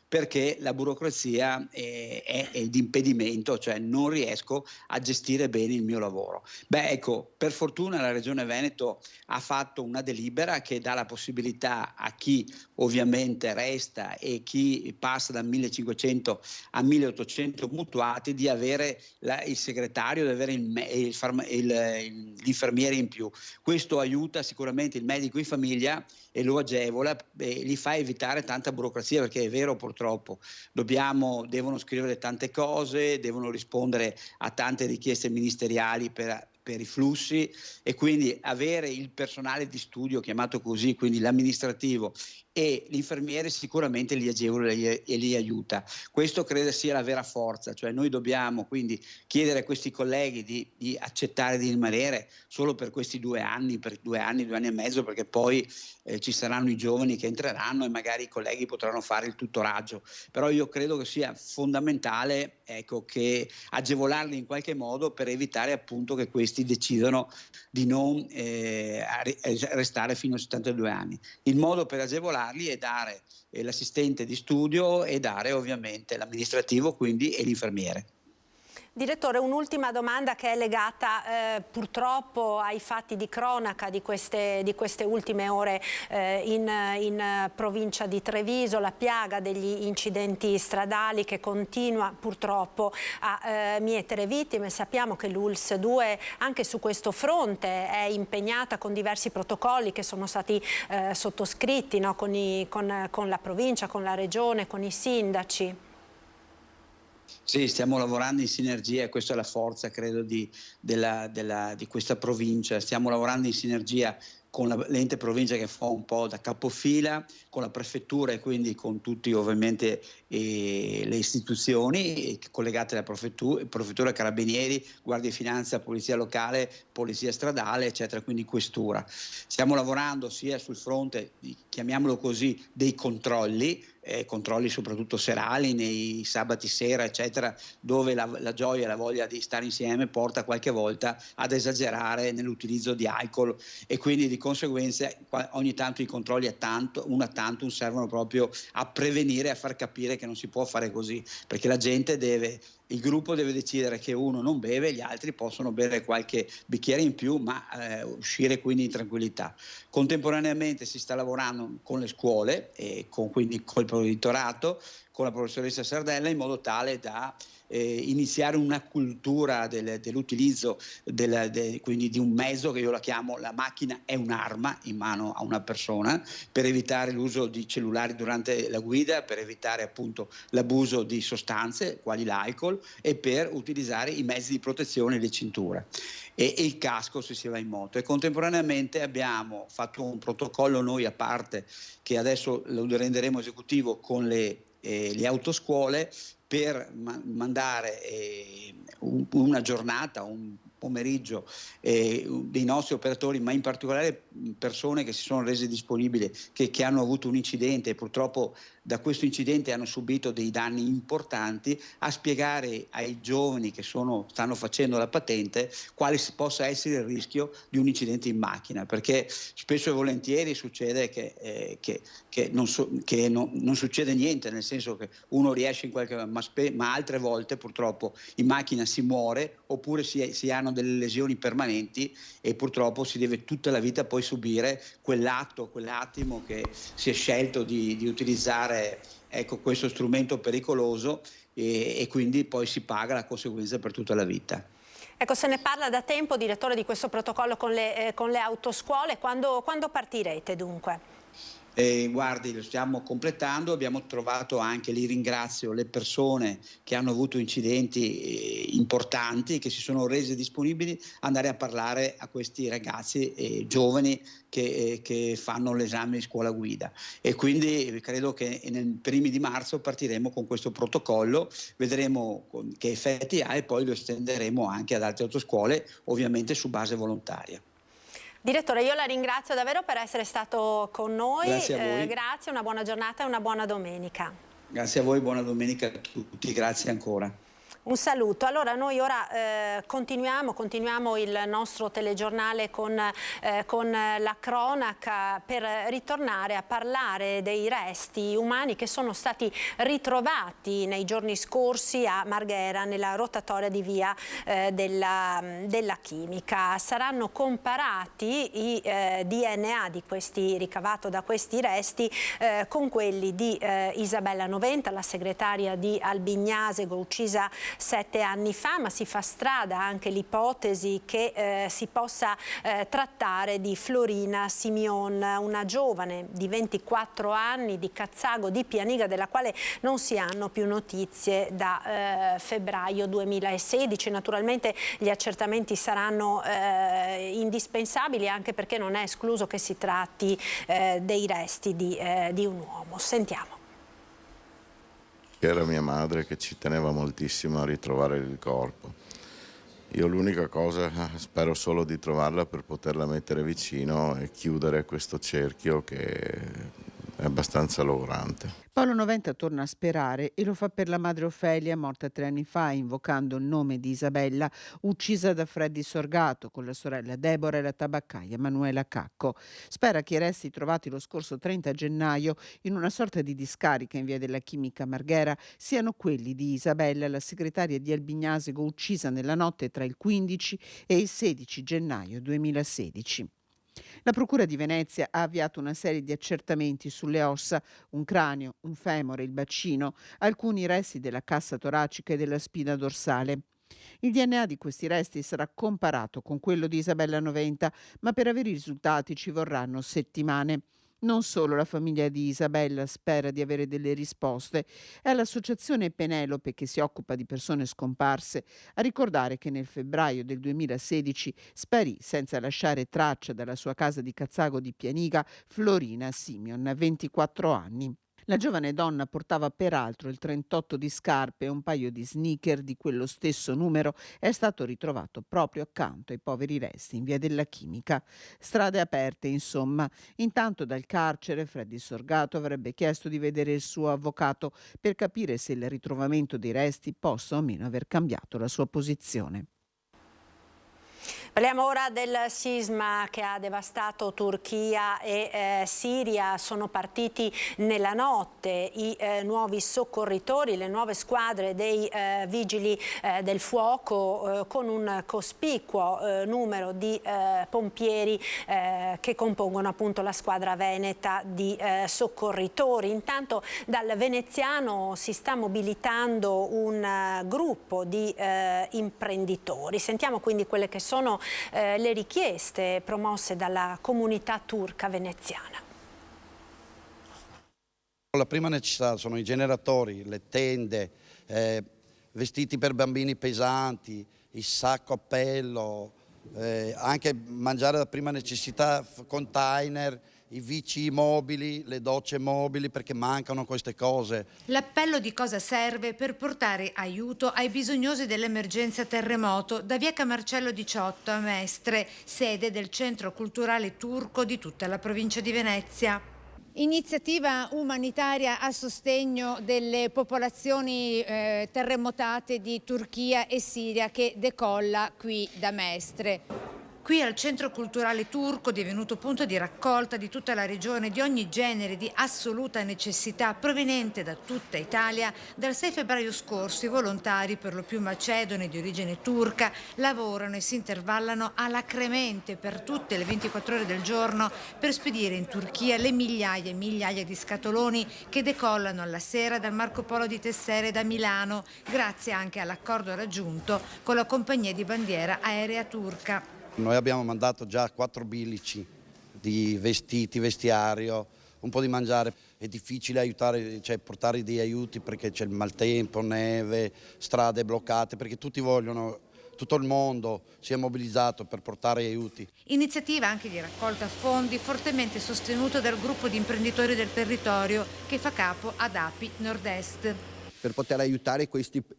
perché la burocrazia è di impedimento, cioè non riesco a gestire bene il mio lavoro. Beh, ecco, per fortuna la Regione Veneto ha fatto una delibera che dà la possibilità a chi ovviamente resta e chi passa da 1.500 a 1.800 mutuati di avere il segretario, di avere l'infermiere in più. Questo aiuta sicuramente il medico in famiglia e lo agevola e gli fa evitare tanta burocrazia, perché è vero, purtroppo devono scrivere tante cose, devono rispondere a tante richieste ministeriali per i flussi, e quindi avere il personale di studio, chiamato così, quindi l'amministrativo e l'infermiere, sicuramente li agevola e li aiuta. Questo credo sia la vera forza, cioè noi dobbiamo quindi chiedere a questi colleghi di accettare di rimanere solo per questi 2 anni, per 2 anni e mezzo, perché poi ci saranno i giovani che entreranno e magari i colleghi potranno fare il tutoraggio. Però io credo che sia fondamentale, ecco, che agevolarli in qualche modo per evitare appunto che questi decidano di non restare fino a 72 anni. Il modo per agevolarli è dare l'assistente di studio e dare ovviamente l'amministrativo, quindi, e l'infermiere. Direttore, un'ultima domanda che è legata purtroppo ai fatti di cronaca di queste ultime ore in provincia di Treviso, la piaga degli incidenti stradali che continua purtroppo a mietere vittime. Sappiamo che l'ULSS 2 anche su questo fronte è impegnata con diversi protocolli che sono stati sottoscritti, no? con la provincia, con la regione, con i sindaci. Sì, stiamo lavorando in sinergia e questa è la forza, credo, di questa provincia. Stiamo lavorando in sinergia con l'ente provincia che fa un po' da capofila, con la prefettura e quindi con tutti ovviamente le istituzioni collegate alla prefettura, carabinieri, guardia di finanza, polizia locale, polizia stradale, eccetera, quindi questura. Stiamo lavorando sia sul fronte, chiamiamolo così, dei controlli soprattutto serali, nei sabati sera, eccetera, dove la gioia e la voglia di stare insieme porta qualche volta ad esagerare nell'utilizzo di alcol, e quindi di conseguenza ogni tanto i controlli una tantum servono proprio a prevenire, a far capire che non si può fare così, perché la gente deve il gruppo deve decidere che uno non beve, gli altri possono bere qualche bicchiere in più, ma uscire quindi in tranquillità. Contemporaneamente si sta lavorando con le scuole e quindi col provveditorato, con la professoressa Sardella, in modo tale da iniziare una cultura dell'utilizzo quindi di un mezzo che io la chiamo: la macchina è un'arma in mano a una persona, per evitare l'uso di cellulari durante la guida, per evitare appunto l'abuso di sostanze quali l'alcol e per utilizzare i mezzi di protezione, le cinture e il casco se si va in moto. E contemporaneamente abbiamo fatto un protocollo noi a parte, che adesso lo renderemo esecutivo con le autoscuole, per mandare una giornata, un pomeriggio dei nostri operatori, ma in particolare persone che si sono rese disponibili, che hanno avuto un incidente e purtroppo da questo incidente hanno subito dei danni importanti, a spiegare ai giovani che stanno facendo la patente quale possa essere il rischio di un incidente in macchina, perché spesso e volentieri succede che non succede niente, nel senso che uno riesce in qualche ma altre volte purtroppo in macchina si muore, oppure si hanno delle lesioni permanenti e purtroppo si deve tutta la vita poi subire quell'attimo che si è scelto di utilizzare questo strumento pericoloso, e quindi poi si paga la conseguenza per tutta la vita. Ecco, se ne parla da tempo, direttore, di questo protocollo con le autoscuole. Quando partirete dunque? Guardi, lo stiamo completando, abbiamo trovato anche, li ringrazio, le persone che hanno avuto incidenti importanti, che si sono rese disponibili ad andare a parlare a questi ragazzi giovani che fanno l'esame di scuola guida, e quindi credo che nei primi di marzo partiremo con questo protocollo, vedremo che effetti ha e poi lo estenderemo anche ad altre autoscuole, ovviamente su base volontaria. Direttore, io la ringrazio davvero per essere stato con noi. Grazie a voi. Grazie, una buona giornata e una buona domenica. Grazie a voi, buona domenica a tutti, grazie ancora. Un saluto. Allora noi ora continuiamo il nostro telegiornale con la cronaca, per ritornare a parlare dei resti umani che sono stati ritrovati nei giorni scorsi a Marghera, nella rotatoria di via della Chimica. Saranno comparati i DNA ricavato da questi resti con quelli di Isabella Noventa, la segretaria di Albignasego, uccisa 7 anni fa, ma si fa strada anche l'ipotesi che si possa trattare di Florina Simion, una giovane di 24 anni di Cazzago di Pianiga, della quale non si hanno più notizie da febbraio 2016. Naturalmente gli accertamenti saranno indispensabili, anche perché non è escluso che si tratti dei resti di un uomo. Sentiamo. Era mia madre che ci teneva moltissimo a ritrovare il corpo. Io l'unica cosa, spero solo di trovarla per poterla mettere vicino e chiudere questo cerchio che è abbastanza logorante. Paolo Noventa torna a sperare e lo fa per la madre Ofelia, morta 3 anni fa, invocando il nome di Isabella, uccisa da Freddy Sorgato, con la sorella Deborah e la tabaccaia Manuela Cacco. Spera che i resti trovati lo scorso 30 gennaio in una sorta di discarica in via della Chimica a Marghera siano quelli di Isabella, la segretaria di Albignasego, uccisa nella notte tra il 15 e il 16 gennaio 2016. La Procura di Venezia ha avviato una serie di accertamenti sulle ossa, un cranio, un femore, il bacino, alcuni resti della cassa toracica e della spina dorsale. Il DNA di questi resti sarà comparato con quello di Isabella Noventa, ma per avere i risultati ci vorranno settimane. Non solo la famiglia di Isabella spera di avere delle risposte, è l'associazione Penelope, che si occupa di persone scomparse, a ricordare che nel febbraio del 2016 sparì senza lasciare traccia dalla sua casa di Cazzago di Pianiga Florina Simion, 24 anni. La giovane donna portava peraltro il 38 di scarpe e un paio di sneaker di quello stesso numero. È stato ritrovato proprio accanto ai poveri resti in via della Chimica. Strade aperte, insomma. Intanto dal carcere Freddy Sorgato avrebbe chiesto di vedere il suo avvocato per capire se il ritrovamento dei resti possa o meno aver cambiato la sua posizione. Parliamo ora del sisma che ha devastato Turchia e Siria. Sono partiti nella notte i nuovi soccorritori, le nuove squadre dei vigili del fuoco con un cospicuo numero di pompieri che compongono appunto la squadra veneta di soccorritori. Intanto dal veneziano si sta mobilitando un gruppo di imprenditori. Sentiamo quindi quelle che sono le richieste promosse dalla comunità turca veneziana. La prima necessità sono i generatori, le tende, vestiti per bambini pesanti, il sacco a pelo, anche mangiare da prima necessità, container, i WC mobili, le docce mobili, perché mancano queste cose. L'appello di cosa serve per portare aiuto ai bisognosi dell'emergenza terremoto da via Camarcello 18 a Mestre, sede del centro culturale turco di tutta la provincia di Venezia. Iniziativa umanitaria a sostegno delle popolazioni terremotate di Turchia e Siria che decolla qui da Mestre. Qui al Centro Culturale Turco, divenuto punto di raccolta di tutta la regione di ogni genere di assoluta necessità proveniente da tutta Italia, dal 6 febbraio scorso i volontari, per lo più macedoni di origine turca, lavorano e si intervallano alacremente per tutte le 24 ore del giorno per spedire in Turchia le migliaia e migliaia di scatoloni che decollano alla sera dal Marco Polo di Tessere da Milano, grazie anche all'accordo raggiunto con la compagnia di bandiera aerea turca. Noi abbiamo mandato già 4 bilici di vestiti, vestiario, un po' di mangiare. È difficile aiutare, cioè portare dei aiuti perché c'è il maltempo, neve, strade bloccate, perché tutti vogliono, tutto il mondo si è mobilizzato per portare aiuti. Iniziativa anche di raccolta fondi fortemente sostenuta dal gruppo di imprenditori del territorio che fa capo ad API Nord-Est. Per poter aiutare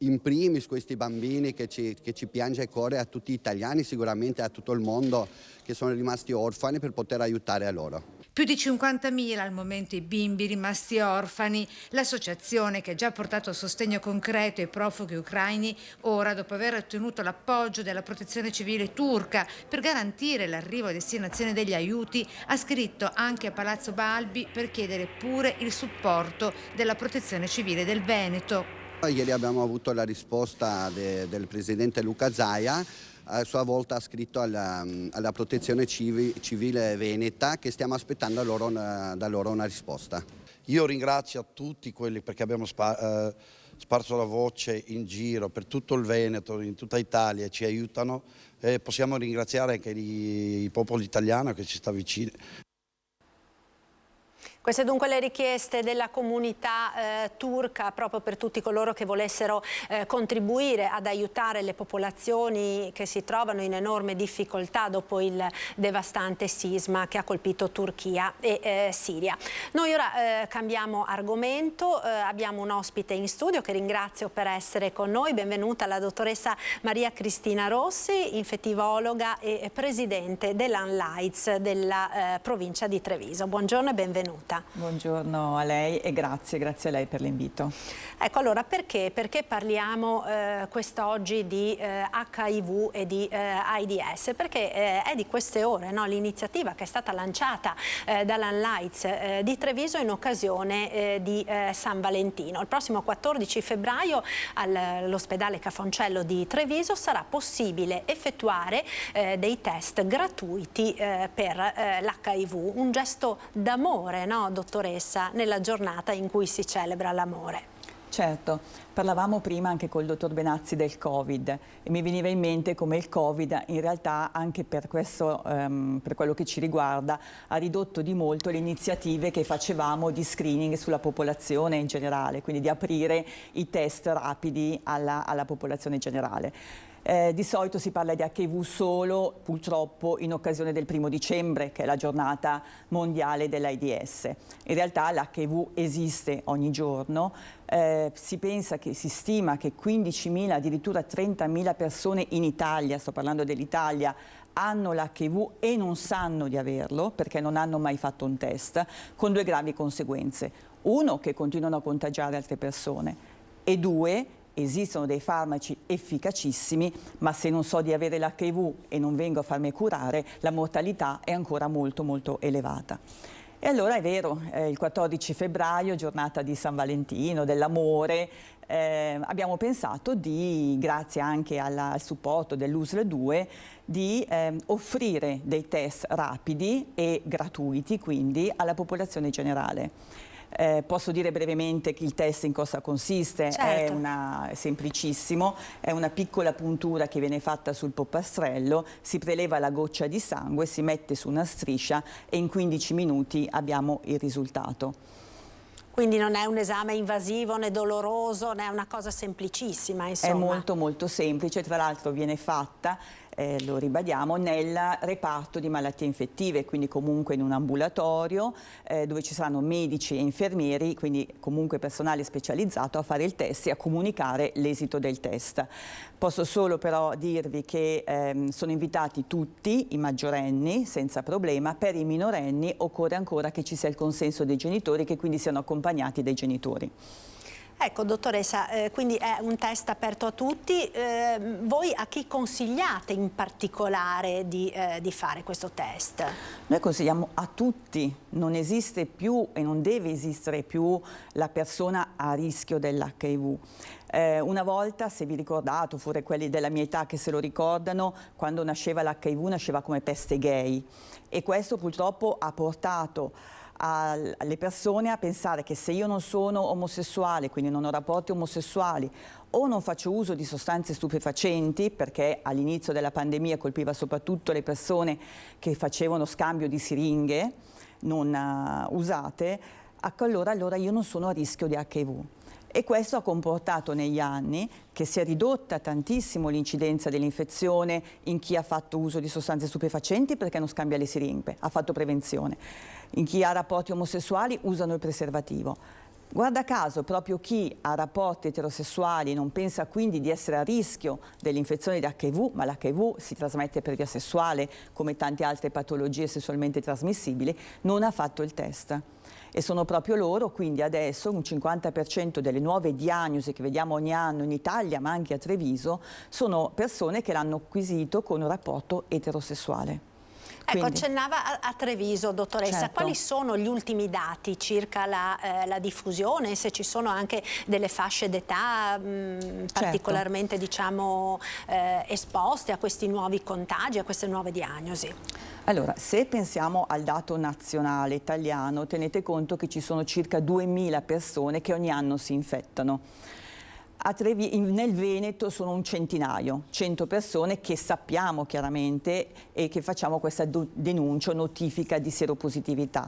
in primis questi bambini che ci piange il cuore, a tutti gli italiani, sicuramente a tutto il mondo che sono rimasti orfani, per poter aiutare a loro. Più di 50.000 al momento i bimbi rimasti orfani. L'associazione, che ha già portato sostegno concreto ai profughi ucraini, ora, dopo aver ottenuto l'appoggio della protezione civile turca per garantire l'arrivo a destinazione degli aiuti, ha scritto anche a Palazzo Balbi per chiedere pure il supporto della protezione civile del Veneto. Ieri abbiamo avuto la risposta del presidente Luca Zaia. A sua volta ha scritto alla protezione civile veneta che stiamo aspettando da loro una risposta. Io ringrazio tutti quelli, perché abbiamo sparso la voce in giro per tutto il Veneto, in tutta Italia, ci aiutano. Possiamo ringraziare anche il popolo italiano che ci sta vicino. Queste dunque le richieste della comunità turca proprio per tutti coloro che volessero contribuire ad aiutare le popolazioni che si trovano in enorme difficoltà dopo il devastante sisma che ha colpito Turchia e Siria. Noi ora cambiamo argomento, abbiamo un ospite in studio che ringrazio per essere con noi. Benvenuta la dottoressa Maria Cristina Rossi, infettivologa e presidente dell'ANLAIDS della provincia di Treviso. Buongiorno e benvenuta. Buongiorno a lei e grazie a lei per l'invito. Ecco, allora perché parliamo quest'oggi di HIV e di AIDS? Perché è di queste ore, no? L'iniziativa che è stata lanciata dall'ANLAIDS di Treviso in occasione di San Valentino. Il prossimo 14 febbraio all'ospedale Cafoncello di Treviso sarà possibile effettuare dei test gratuiti per l'HIV, un gesto d'amore, no, dottoressa, nella giornata in cui si celebra l'amore. Certo, parlavamo prima anche col dottor Benazzi del Covid e mi veniva in mente come il Covid in realtà anche per questo, per quello che ci riguarda, ha ridotto di molto le iniziative che facevamo di screening sulla popolazione in generale, quindi di aprire i test rapidi alla popolazione generale. Di solito si parla di HIV solo, purtroppo, in occasione del 1° dicembre, che è la giornata mondiale dell'AIDS. In realtà l'HIV esiste ogni giorno, si stima che 15.000, addirittura 30.000 persone in Italia, sto parlando dell'Italia, hanno l'HIV e non sanno di averlo perché non hanno mai fatto un test, con 2 gravi conseguenze. Uno, che continuano a contagiare altre persone, e 2, esistono dei farmaci efficacissimi, ma se non so di avere l'HIV e non vengo a farmi curare, la mortalità è ancora molto molto elevata. E allora è vero, il 14 febbraio, giornata di San Valentino, dell'amore, abbiamo pensato grazie anche al supporto dell'USL 2, di offrire dei test rapidi e gratuiti quindi alla popolazione generale. Posso dire brevemente che il test in cosa consiste? Certo. È semplicissimo, è una piccola puntura che viene fatta sul polpastrello, si preleva la goccia di sangue, si mette su una striscia e in 15 minuti abbiamo il risultato. Quindi non è un esame invasivo né doloroso, né è una cosa semplicissima, insomma. È molto molto semplice, tra l'altro viene fatta, lo ribadiamo, nel reparto di malattie infettive, quindi comunque in un ambulatorio dove ci saranno medici e infermieri, quindi comunque personale specializzato a fare il test e a comunicare l'esito del test. Posso solo però dirvi che sono invitati tutti i maggiorenni senza problema. Per i minorenni occorre ancora che ci sia il consenso dei genitori, che quindi siano accompagnati dai genitori. Ecco, dottoressa, quindi è un test aperto a tutti. Voi a chi consigliate in particolare di fare questo test? Noi consigliamo a tutti, non esiste più e non deve esistere più la persona a rischio dell'HIV. Una volta, se vi ricordate, oppure quelli della mia età che se lo ricordano, quando nasceva l'HIV nasceva come peste gay, e questo purtroppo ha portato alle persone a pensare che se io non sono omosessuale, quindi non ho rapporti omosessuali, o non faccio uso di sostanze stupefacenti, perché all'inizio della pandemia colpiva soprattutto le persone che facevano scambio di siringhe non usate, allora io non sono a rischio di HIV. E questo ha comportato negli anni che si è ridotta tantissimo l'incidenza dell'infezione in chi ha fatto uso di sostanze stupefacenti perché non scambia le siringhe, ha fatto prevenzione. In chi ha rapporti omosessuali usano il preservativo. Guarda caso, proprio chi ha rapporti eterosessuali non pensa quindi di essere a rischio dell'infezione di HIV, ma l'HIV si trasmette per via sessuale come tante altre patologie sessualmente trasmissibili, non ha fatto il test. E sono proprio loro, quindi adesso un 50% delle nuove diagnosi che vediamo ogni anno in Italia, ma anche a Treviso, sono persone che l'hanno acquisito con un rapporto eterosessuale. Ecco, accennava a Treviso, dottoressa, certo. Quali sono gli ultimi dati circa la diffusione, se ci sono anche delle fasce d'età particolarmente diciamo, esposte a questi nuovi contagi, a queste nuove diagnosi? Allora, se pensiamo al dato nazionale italiano, tenete conto che ci sono circa 2000 persone che ogni anno si infettano. Nel Veneto sono un centinaio, 100 persone che sappiamo chiaramente e che facciamo questa denuncia, notifica di seropositività.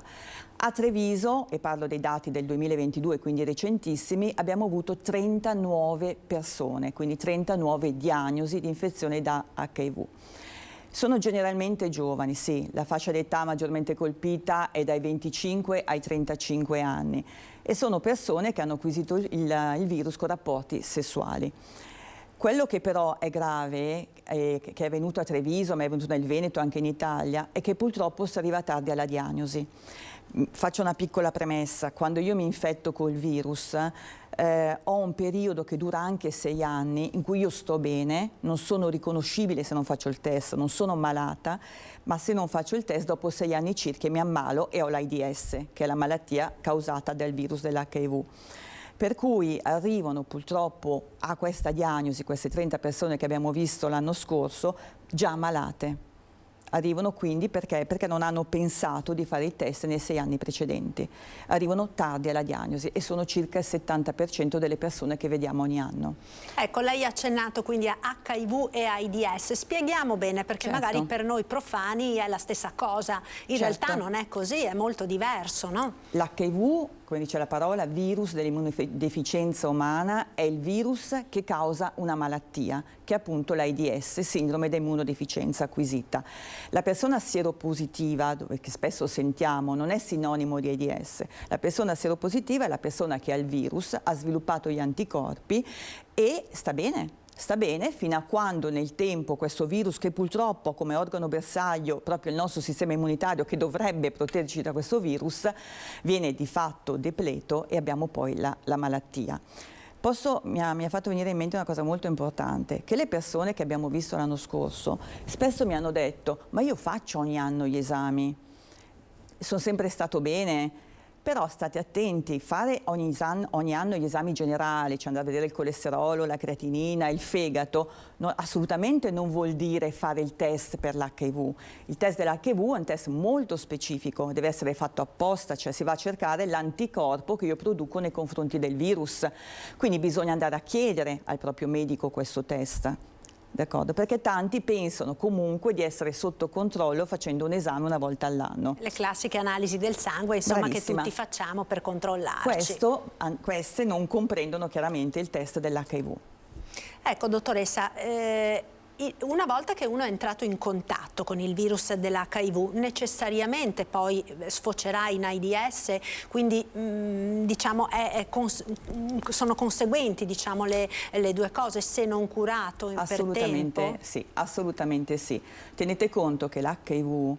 A Treviso, e parlo dei dati del 2022, quindi recentissimi, abbiamo avuto 30 nuove persone, quindi 30 nuove diagnosi di infezione da HIV. Sono generalmente giovani, sì, la fascia d'età maggiormente colpita è dai 25 ai 35 anni e sono persone che hanno acquisito il virus con rapporti sessuali. Quello che però è grave, che è venuto a Treviso, ma è venuto nel Veneto, anche in Italia, è che purtroppo si arriva tardi alla diagnosi. Faccio una piccola premessa: quando io mi infetto col virus ho un periodo che dura anche 6 anni in cui io sto bene, non sono riconoscibile se non faccio il test, non sono malata, ma se non faccio il test dopo 6 anni circa mi ammalo e ho l'AIDS, che è la malattia causata dal virus dell'HIV. Per cui arrivano purtroppo a questa diagnosi queste 30 persone che abbiamo visto l'anno scorso già malate. Arrivano quindi perché non hanno pensato di fare i test nei 6 anni precedenti. Arrivano tardi alla diagnosi e sono circa il 70% delle persone che vediamo ogni anno. Ecco, lei ha accennato quindi a HIV e AIDS. Spieghiamo bene, perché certo. magari per noi profani è la stessa cosa. In certo. realtà non è così, è molto diverso, no? L'HIV, come dice la parola, virus dell'immunodeficienza umana, è il virus che causa una malattia, che è appunto l'AIDS, sindrome da immunodeficienza acquisita. La persona sieropositiva, che spesso sentiamo, non è sinonimo di AIDS. La persona sieropositiva è la persona che ha il virus, ha sviluppato gli anticorpi e sta bene. Sta bene fino a quando nel tempo questo virus, che purtroppo come organo bersaglio proprio il nostro sistema immunitario che dovrebbe proteggerci da questo virus, viene di fatto depleto e abbiamo poi la malattia. Mi ha fatto venire in mente una cosa molto importante, che le persone che abbiamo visto l'anno scorso spesso mi hanno detto: ma io faccio ogni anno gli esami, sono sempre stato bene. Però state attenti, fare ogni anno gli esami generali, cioè andare a vedere il colesterolo, la creatinina, il fegato, assolutamente non vuol dire fare il test per l'HIV. Il test dell'HIV è un test molto specifico, deve essere fatto apposta, cioè si va a cercare l'anticorpo che io produco nei confronti del virus. Quindi bisogna andare a chiedere al proprio medico questo test. D'accordo? Perché tanti pensano comunque di essere sotto controllo facendo un esame una volta all'anno. Le classiche analisi del sangue, insomma, Bravissima. che tutti facciamo per controllarci. Queste non comprendono chiaramente il test dell'HIV. Ecco, dottoressa, una volta che uno è entrato in contatto con il virus dell'HIV, necessariamente poi sfocerà in AIDS, quindi diciamo sono conseguenti, diciamo, le due cose, se non curato per tempo? Sì, assolutamente sì. Tenete conto che l'HIV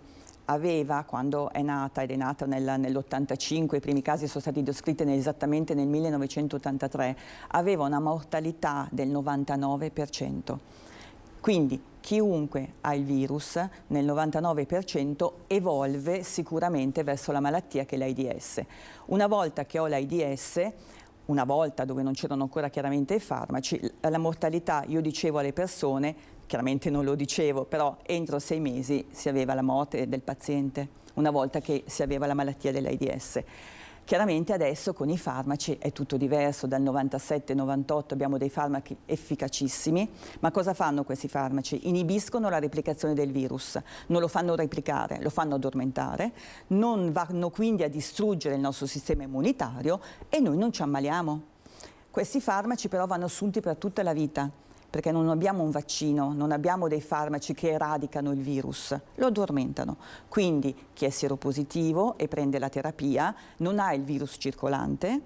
aveva, quando è nata, ed è nata nell'85, i primi casi sono stati descritti esattamente nel 1983, aveva una mortalità del 99%. Quindi chiunque ha il virus nel 99% evolve sicuramente verso la malattia che è l'AIDS. Una volta che ho l'AIDS, una volta dove non c'erano ancora chiaramente i farmaci, la mortalità, io dicevo alle persone, chiaramente non lo dicevo, però entro 6 mesi si aveva la morte del paziente, una volta che si aveva la malattia dell'AIDS. Chiaramente adesso con i farmaci è tutto diverso, dal 97-98 abbiamo dei farmaci efficacissimi, ma cosa fanno questi farmaci? Inibiscono la replicazione del virus, non lo fanno replicare, lo fanno addormentare, non vanno quindi a distruggere il nostro sistema immunitario e noi non ci ammaliamo. Questi farmaci però vanno assunti per tutta la vita, perché non abbiamo un vaccino, non abbiamo dei farmaci che eradicano il virus, lo addormentano. Quindi chi è seropositivo e prende la terapia non ha il virus circolante,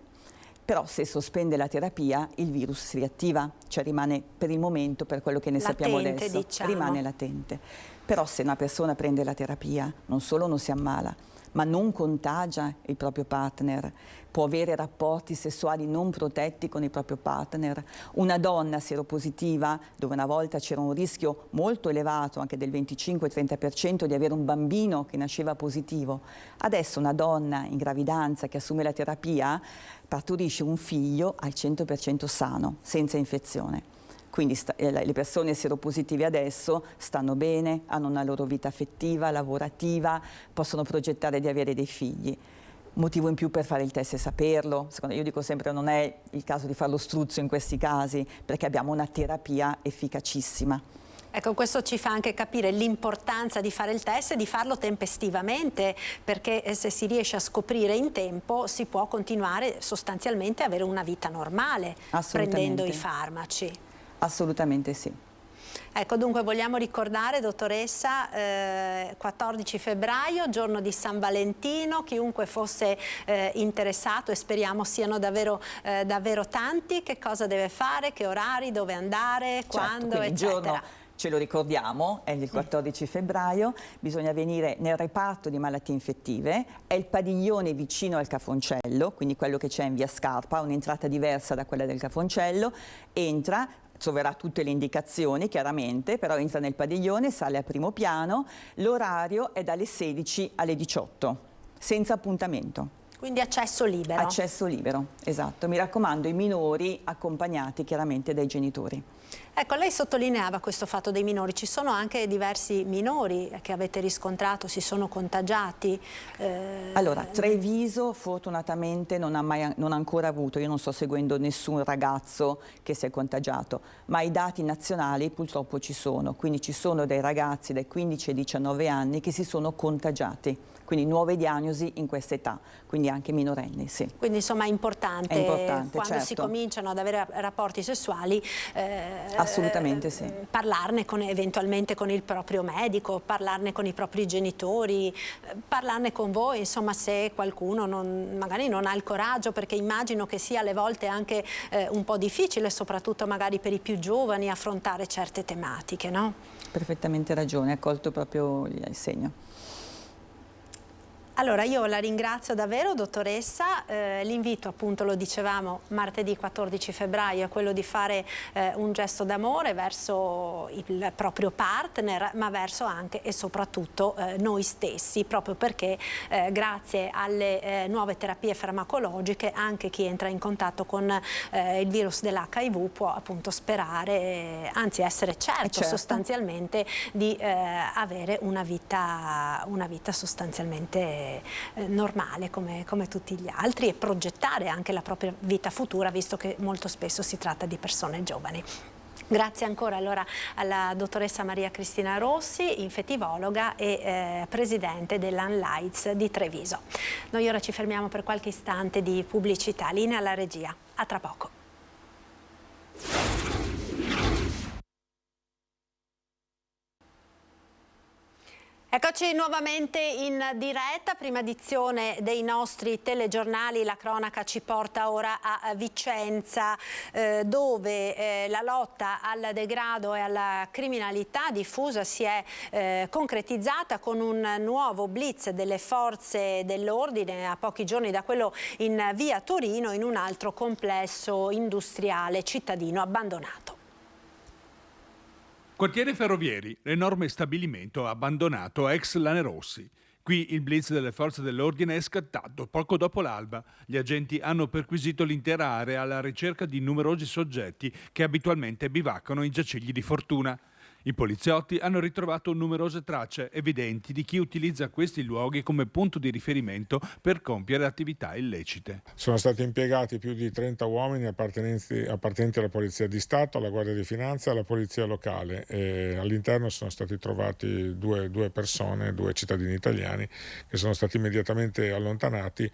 però se sospende la terapia il virus si riattiva, cioè rimane per il momento, per quello che ne sappiamo adesso, diciamo. Rimane latente. Però se una persona prende la terapia non solo non si ammala, ma non contagia il proprio partner, può avere rapporti sessuali non protetti con il proprio partner. Una donna seropositiva, dove una volta c'era un rischio molto elevato, anche del 25-30% di avere un bambino che nasceva positivo, adesso una donna in gravidanza che assume la terapia partorisce un figlio al 100% sano, senza infezione. Quindi le persone seropositive adesso stanno bene, hanno una loro vita affettiva, lavorativa, possono progettare di avere dei figli. Motivo in più per fare il test e saperlo. Secondo me, io dico sempre, non è il caso di fare lo struzzo in questi casi, perché abbiamo una terapia efficacissima. Ecco, questo ci fa anche capire l'importanza di fare il test e di farlo tempestivamente, perché se si riesce a scoprire in tempo si può continuare sostanzialmente a avere una vita normale prendendo i farmaci. Assolutamente sì. Ecco, dunque vogliamo ricordare, dottoressa, 14 febbraio, giorno di San Valentino, chiunque fosse interessato, e speriamo siano davvero tanti, che cosa deve fare, che orari, dove andare, quando, eccetera. Il giorno ce lo ricordiamo, è il 14 febbraio, bisogna venire nel reparto di malattie infettive, è il padiglione vicino al Cafoncello, quindi quello che c'è in via Scarpa, un'entrata diversa da quella del Cafoncello, entra, troverà tutte le indicazioni chiaramente, però entra nel padiglione, sale al primo piano, l'orario è dalle 16 alle 18, senza appuntamento. Quindi accesso libero. Accesso libero, esatto. Mi raccomando, i minori accompagnati chiaramente dai genitori. Ecco, lei sottolineava questo fatto dei minori, ci sono anche diversi minori che avete riscontrato, si sono contagiati? Allora, Treviso fortunatamente non ha ancora avuto, io non sto seguendo nessun ragazzo che si è contagiato, ma i dati nazionali purtroppo ci sono, quindi ci sono dei ragazzi dai 15 ai 19 anni che si sono contagiati. Quindi nuove diagnosi in questa età, quindi anche minorenni, sì. Quindi insomma è importante quando certo. si cominciano ad avere rapporti sessuali assolutamente sì. Parlarne eventualmente con il proprio medico, parlarne con i propri genitori, parlarne con voi, insomma, se qualcuno magari non ha il coraggio, perché immagino che sia alle volte anche un po' difficile, soprattutto magari per i più giovani, affrontare certe tematiche, no? Perfettamente ragione, ha colto proprio il segno. Allora io la ringrazio davvero, dottoressa, l'invito appunto, lo dicevamo, martedì 14 febbraio è quello di fare un gesto d'amore verso il proprio partner, ma verso anche e soprattutto noi stessi, proprio perché grazie alle nuove terapie farmacologiche anche chi entra in contatto con il virus dell'HIV può appunto sperare, anzi essere certo sostanzialmente di avere una vita sostanzialmente normale come tutti gli altri e progettare anche la propria vita futura, visto che molto spesso si tratta di persone giovani. Grazie ancora allora alla dottoressa Maria Cristina Rossi, infettivologa e presidente dell'Unlights di Treviso. Noi ora ci fermiamo per qualche istante di pubblicità. Linea alla regia. A tra poco. Eccoci nuovamente in diretta, prima edizione dei nostri telegiornali. La cronaca ci porta ora a Vicenza, dove la lotta al degrado e alla criminalità diffusa si è concretizzata con un nuovo blitz delle forze dell'ordine a pochi giorni da quello in via Torino, in un altro complesso industriale cittadino abbandonato. Quartiere Ferrovieri, l'enorme stabilimento abbandonato ex Lanerossi. Qui il blitz delle forze dell'ordine è scattato poco dopo l'alba. Gli agenti hanno perquisito l'intera area alla ricerca di numerosi soggetti che abitualmente bivaccano in giacigli di fortuna. I poliziotti hanno ritrovato numerose tracce evidenti di chi utilizza questi luoghi come punto di riferimento per compiere attività illecite. Sono stati impiegati più di 30 uomini appartenenti alla Polizia di Stato, alla Guardia di Finanza e alla Polizia locale. E all'interno sono stati trovati due persone, 2 cittadini italiani, che sono stati immediatamente allontanati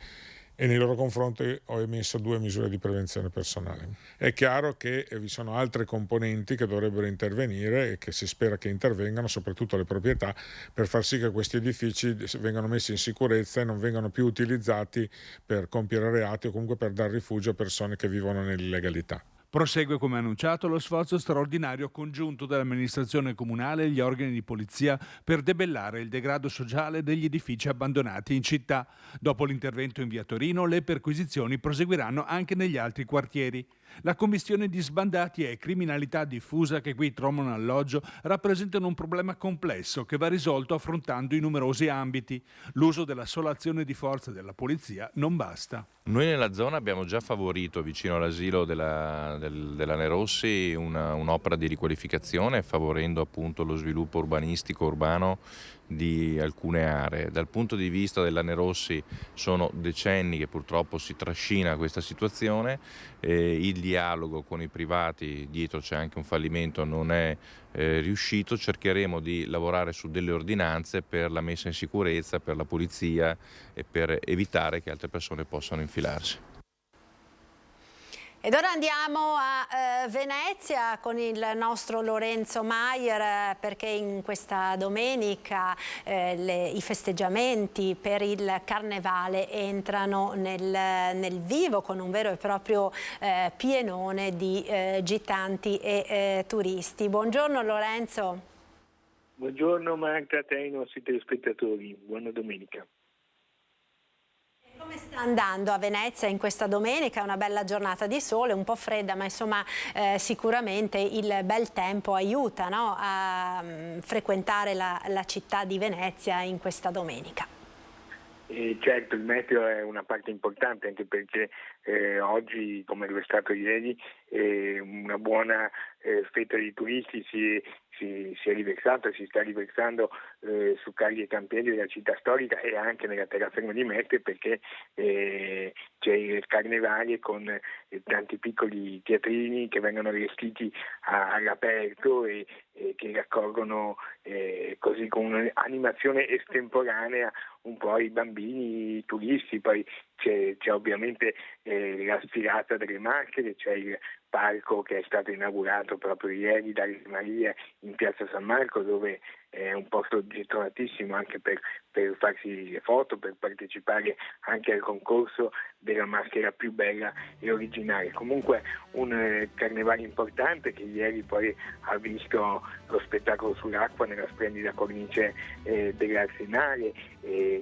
e nei loro confronti ho emesso 2 misure di prevenzione personale. È chiaro che vi sono altre componenti che dovrebbero intervenire e che si spera che intervengano, soprattutto le proprietà, per far sì che questi edifici vengano messi in sicurezza e non vengano più utilizzati per compiere reati o comunque per dar rifugio a persone che vivono nell'illegalità. Prosegue, come annunciato, lo sforzo straordinario congiunto dell'amministrazione comunale e gli organi di polizia per debellare il degrado sociale degli edifici abbandonati in città. Dopo l'intervento in via Torino, le perquisizioni proseguiranno anche negli altri quartieri. La commistione di sbandati e criminalità diffusa che qui trovano alloggio rappresentano un problema complesso che va risolto affrontando i numerosi ambiti. L'uso della sola azione di forza della polizia non basta. Noi nella zona abbiamo già favorito, vicino all'asilo della Nerossi, un'opera di riqualificazione, favorendo appunto lo sviluppo urbanistico urbano di alcune aree. Dal punto di vista della Nerossi sono decenni che purtroppo si trascina questa situazione, il dialogo con i privati, dietro c'è anche un fallimento, non è riuscito. Cercheremo di lavorare su delle ordinanze per la messa in sicurezza, per la pulizia e per evitare che altre persone possano infilarsi. Ed ora andiamo a Venezia con il nostro Lorenzo Maier, perché in questa domenica i festeggiamenti per il Carnevale entrano nel vivo con un vero e proprio pienone di gitanti e turisti. Buongiorno Lorenzo. Buongiorno Magda, a te e ai nostri telespettatori, buona domenica. Come sta andando a Venezia in questa domenica? È una bella giornata di sole, un po' fredda, ma insomma sicuramente il bel tempo aiuta, no? A frequentare la città di Venezia in questa domenica. Certo, il meteo è una parte importante, anche perché oggi, come lo è stato ieri, una buona fetta di turisti si è riversata, si sta riversando su Cagli e Campiello della città storica e anche nella terraferma di Mestre, perché c'è il Carnevale con tanti piccoli teatrini che vengono allestiti all'aperto e che raccolgono così con un'animazione estemporanea un po' i bambini, i turisti. Poi c'è ovviamente la sfilata delle maschere, c'è il parco che è stato inaugurato proprio ieri da Maria in Piazza San Marco, dove è un posto gettonatissimo anche per farsi le foto, per partecipare anche al concorso della maschera più bella e originale. Comunque un carnevale importante che ieri poi ha visto lo spettacolo sull'acqua nella splendida cornice dell'Arsenale,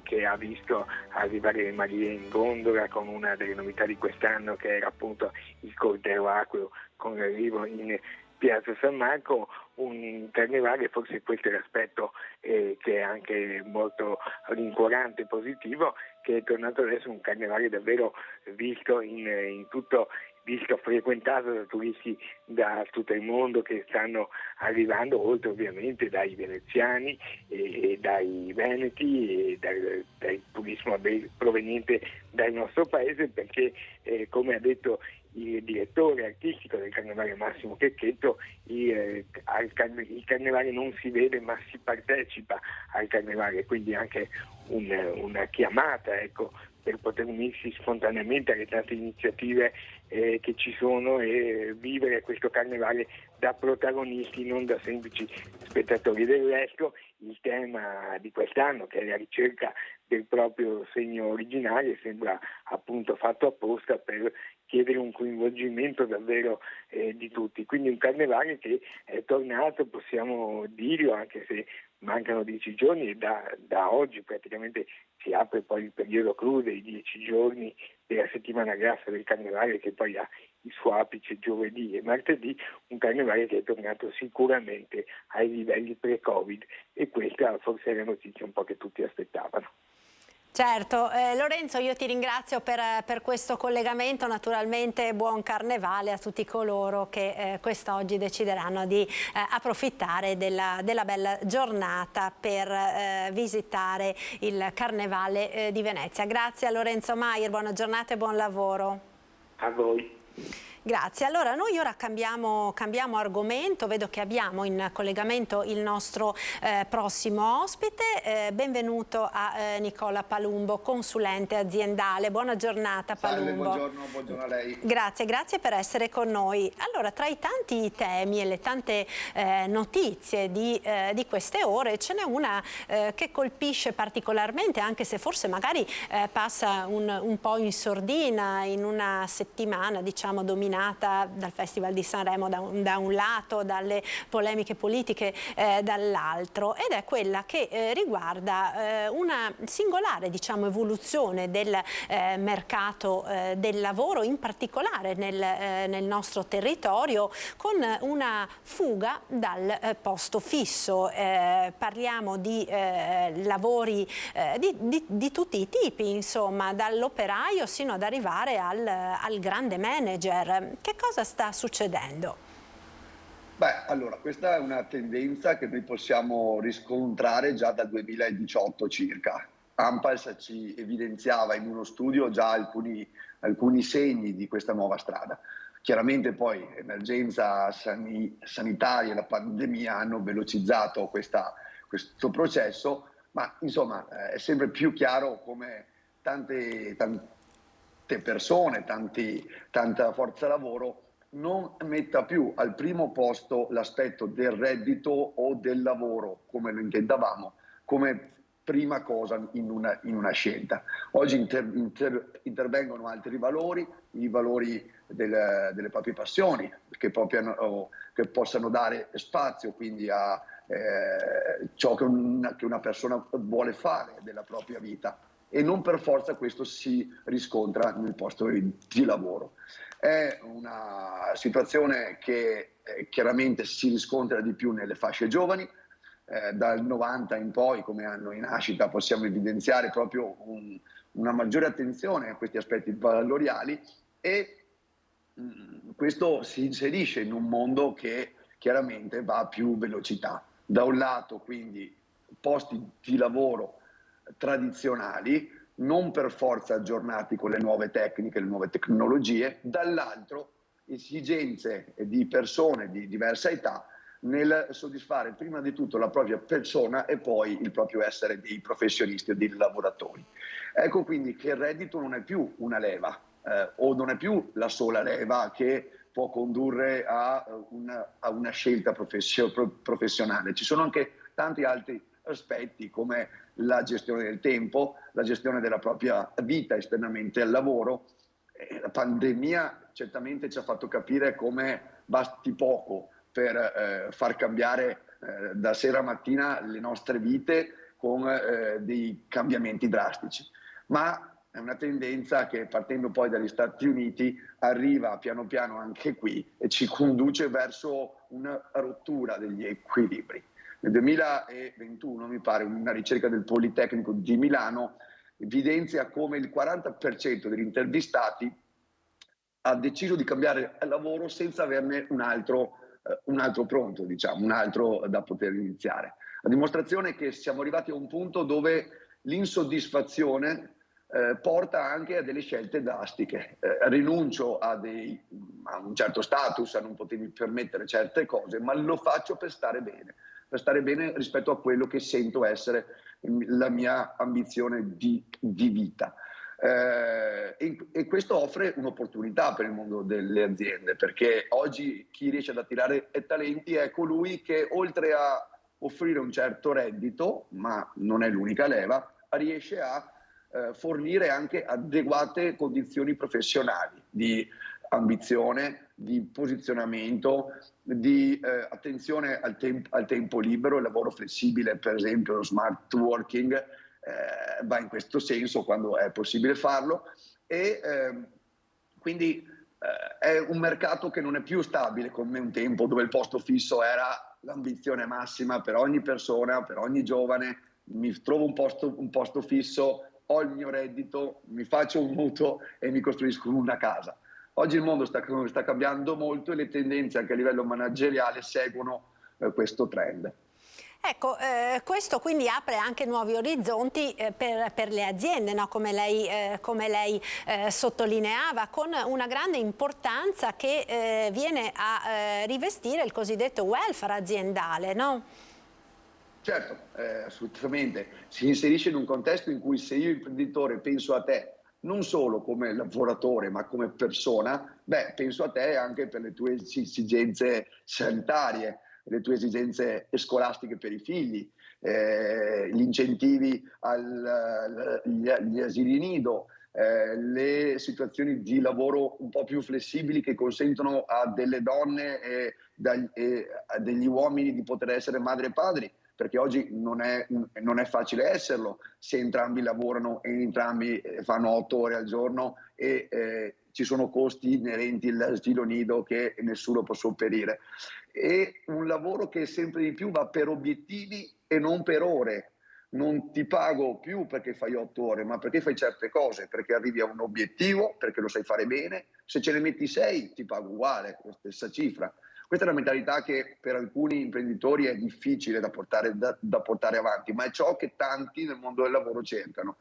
che ha visto arrivare le Marie in gondola, con una delle novità di quest'anno che era appunto il corteo acqueo con l'arrivo in Piazza San Marco, un carnevale, forse questo è l'aspetto che è anche molto rincuorante e positivo, che è tornato adesso un carnevale davvero visto in tutto, visto frequentato da turisti da tutto il mondo che stanno arrivando, oltre ovviamente dai veneziani e dai veneti e dal turismo proveniente dal nostro paese, perché come ha detto il direttore artistico del Carnevale Massimo Checchetto, il Carnevale non si vede ma si partecipa al Carnevale, quindi anche una chiamata, ecco, per poter unirsi spontaneamente alle tante iniziative che ci sono e vivere questo Carnevale da protagonisti, non da semplici spettatori. Del resto il tema di quest'anno, che è la ricerca del proprio segno originale, sembra appunto fatto apposta per chiedere un coinvolgimento davvero di tutti. Quindi un Carnevale che è tornato, possiamo dirlo, anche se mancano 10 giorni e da oggi praticamente si apre poi il periodo clou dei 10 giorni della settimana grassa del Carnevale, che poi ha il suo apice giovedì e martedì, un Carnevale che è tornato sicuramente ai livelli pre-Covid, e questa forse è la notizia un po' che tutti aspettavano. Certo, Lorenzo, io ti ringrazio per questo collegamento, naturalmente buon Carnevale a tutti coloro che quest'oggi decideranno di approfittare della bella giornata per visitare il Carnevale di Venezia. Grazie a Lorenzo Maier, buona giornata e buon lavoro. A voi. Grazie. Allora noi ora cambiamo argomento, vedo che abbiamo in collegamento il nostro prossimo ospite. Benvenuto a Nicola Palumbo, consulente aziendale. Buona giornata Palumbo. Salve, buongiorno a lei. Grazie per essere con noi. Allora, tra i tanti temi e le tante notizie di queste ore, ce n'è una che colpisce particolarmente, anche se forse magari passa un po' in sordina in una settimana, diciamo, dominata dal Festival di Sanremo da un lato, dalle polemiche politiche dall'altro, ed è quella che riguarda una singolare, diciamo, evoluzione del mercato del lavoro, in particolare nel nostro territorio, con una fuga dal posto fisso. Parliamo di lavori di tutti i tipi, insomma, dall'operaio sino ad arrivare al grande manager. Che cosa sta succedendo? Beh, allora, questa è una tendenza che noi possiamo riscontrare già dal 2018 circa. ANPALS ci evidenziava in uno studio già alcuni segni di questa nuova strada. Chiaramente poi l'emergenza sanitaria e la pandemia hanno velocizzato questo processo, ma insomma è sempre più chiaro come tante persone, tanta forza lavoro non metta più al primo posto l'aspetto del reddito o del lavoro, come lo intendavamo, come prima cosa in una scelta. Oggi intervengono altri valori, i valori delle proprie passioni, che possano dare spazio quindi a ciò che una persona vuole fare della propria vita, e non per forza questo si riscontra nel posto di lavoro. È una situazione che chiaramente si riscontra di più nelle fasce giovani. Dal 90 in poi, come anno di nascita, possiamo evidenziare proprio una maggiore attenzione a questi aspetti valoriali, e questo si inserisce in un mondo che chiaramente va a più velocità. Da un lato quindi posti di lavoro tradizionali, non per forza aggiornati con le nuove tecniche, le nuove tecnologie, dall'altro esigenze di persone di diversa età nel soddisfare prima di tutto la propria persona e poi il proprio essere dei professionisti o dei lavoratori. Ecco quindi che il reddito non è più una leva o non è più la sola leva che può condurre a una scelta professionale. Ci sono anche tanti altri aspetti, come la gestione del tempo, la gestione della propria vita esternamente al lavoro. La pandemia certamente ci ha fatto capire come basti poco per far cambiare da sera a mattina le nostre vite con dei cambiamenti drastici, ma è una tendenza che, partendo poi dagli Stati Uniti, arriva piano piano anche qui e ci conduce verso una rottura degli equilibri. Nel 2021, mi pare, una ricerca del Politecnico di Milano evidenzia come il 40% degli intervistati ha deciso di cambiare lavoro senza averne un altro pronto, diciamo, un altro da poter iniziare. La dimostrazione è che siamo arrivati a un punto dove l'insoddisfazione porta anche a delle scelte drastiche. Rinuncio a un certo status, a non potermi permettere certe cose, ma lo faccio per stare bene rispetto a quello che sento essere la mia ambizione di vita. E questo offre un'opportunità per il mondo delle aziende, perché oggi chi riesce ad attirare talenti è colui che, oltre a offrire un certo reddito, ma non è l'unica leva, riesce a fornire anche adeguate condizioni professionali di ambizione, di posizionamento, di attenzione al tempo libero. Il lavoro flessibile, per esempio lo smart working, va in questo senso quando è possibile farlo, e quindi è un mercato che non è più stabile come un tempo, dove il posto fisso era l'ambizione massima per ogni persona, per ogni giovane. Mi trovo un posto fisso, ho il mio reddito, mi faccio un mutuo e mi costruisco una casa. Oggi il mondo sta cambiando molto e le tendenze anche a livello manageriale seguono questo trend. Ecco, questo quindi apre anche nuovi orizzonti per le aziende, no? Come lei sottolineava, con una grande importanza che viene a rivestire il cosiddetto welfare aziendale, no? Certo, assolutamente. Si inserisce in un contesto in cui, se io imprenditore penso a te non solo come lavoratore ma come persona, penso a te anche per le tue esigenze sanitarie, le tue esigenze scolastiche per i figli, gli incentivi agli asili nido, le situazioni di lavoro un po' più flessibili che consentono a delle donne e a degli uomini di poter essere madri e padri, perché oggi non è facile esserlo se entrambi lavorano e entrambi fanno 8 ore al giorno e ci sono costi inerenti all'asilo nido che nessuno può sopperire. E un lavoro che sempre di più va per obiettivi e non per ore. Non ti pago più perché fai 8 ore, ma perché fai certe cose, perché arrivi a un obiettivo, perché lo sai fare bene. Se ce ne metti 6 ti pago uguale, la stessa cifra. Questa è una mentalità che per alcuni imprenditori è difficile da portare avanti, ma è ciò che tanti nel mondo del lavoro cercano.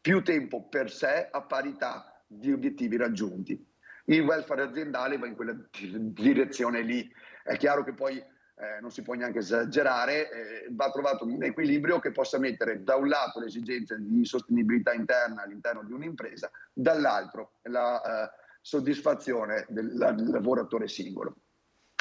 Più tempo per sé a parità di obiettivi raggiunti. Il welfare aziendale va in quella direzione lì. È chiaro che poi non si può neanche esagerare, va trovato un equilibrio che possa mettere da un lato le esigenze di sostenibilità interna all'interno di un'impresa, dall'altro la soddisfazione del lavoratore singolo.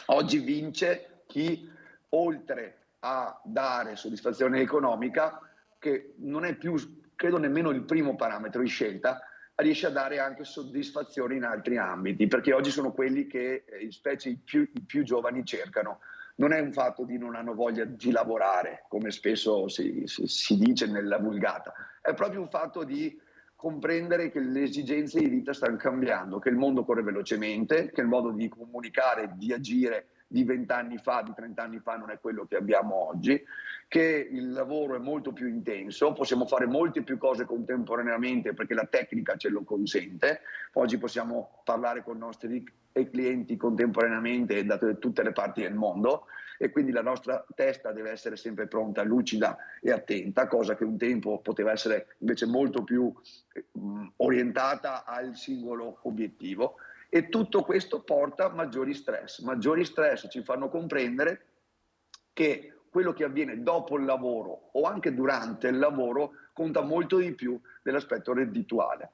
Oggi vince chi, oltre a dare soddisfazione economica, che non è più, credo, nemmeno il primo parametro di scelta, riesce a dare anche soddisfazione in altri ambiti, perché oggi sono quelli che specie i più giovani cercano. Non è un fatto di non hanno voglia di lavorare, come spesso si dice nella vulgata, è proprio un fatto di comprendere che le esigenze di vita stanno cambiando, che il mondo corre velocemente, che il modo di comunicare, di agire di 20 anni fa, di 30 anni fa non è quello che abbiamo oggi, che il lavoro è molto più intenso, possiamo fare molte più cose contemporaneamente perché la tecnica ce lo consente. Oggi possiamo parlare con i nostri clienti contemporaneamente da tutte le parti del mondo, e quindi la nostra testa deve essere sempre pronta, lucida e attenta, cosa che un tempo poteva essere invece molto più orientata al singolo obiettivo. E tutto questo porta a maggiori stress ci fanno comprendere che quello che avviene dopo il lavoro o anche durante il lavoro conta molto di più dell'aspetto reddituale.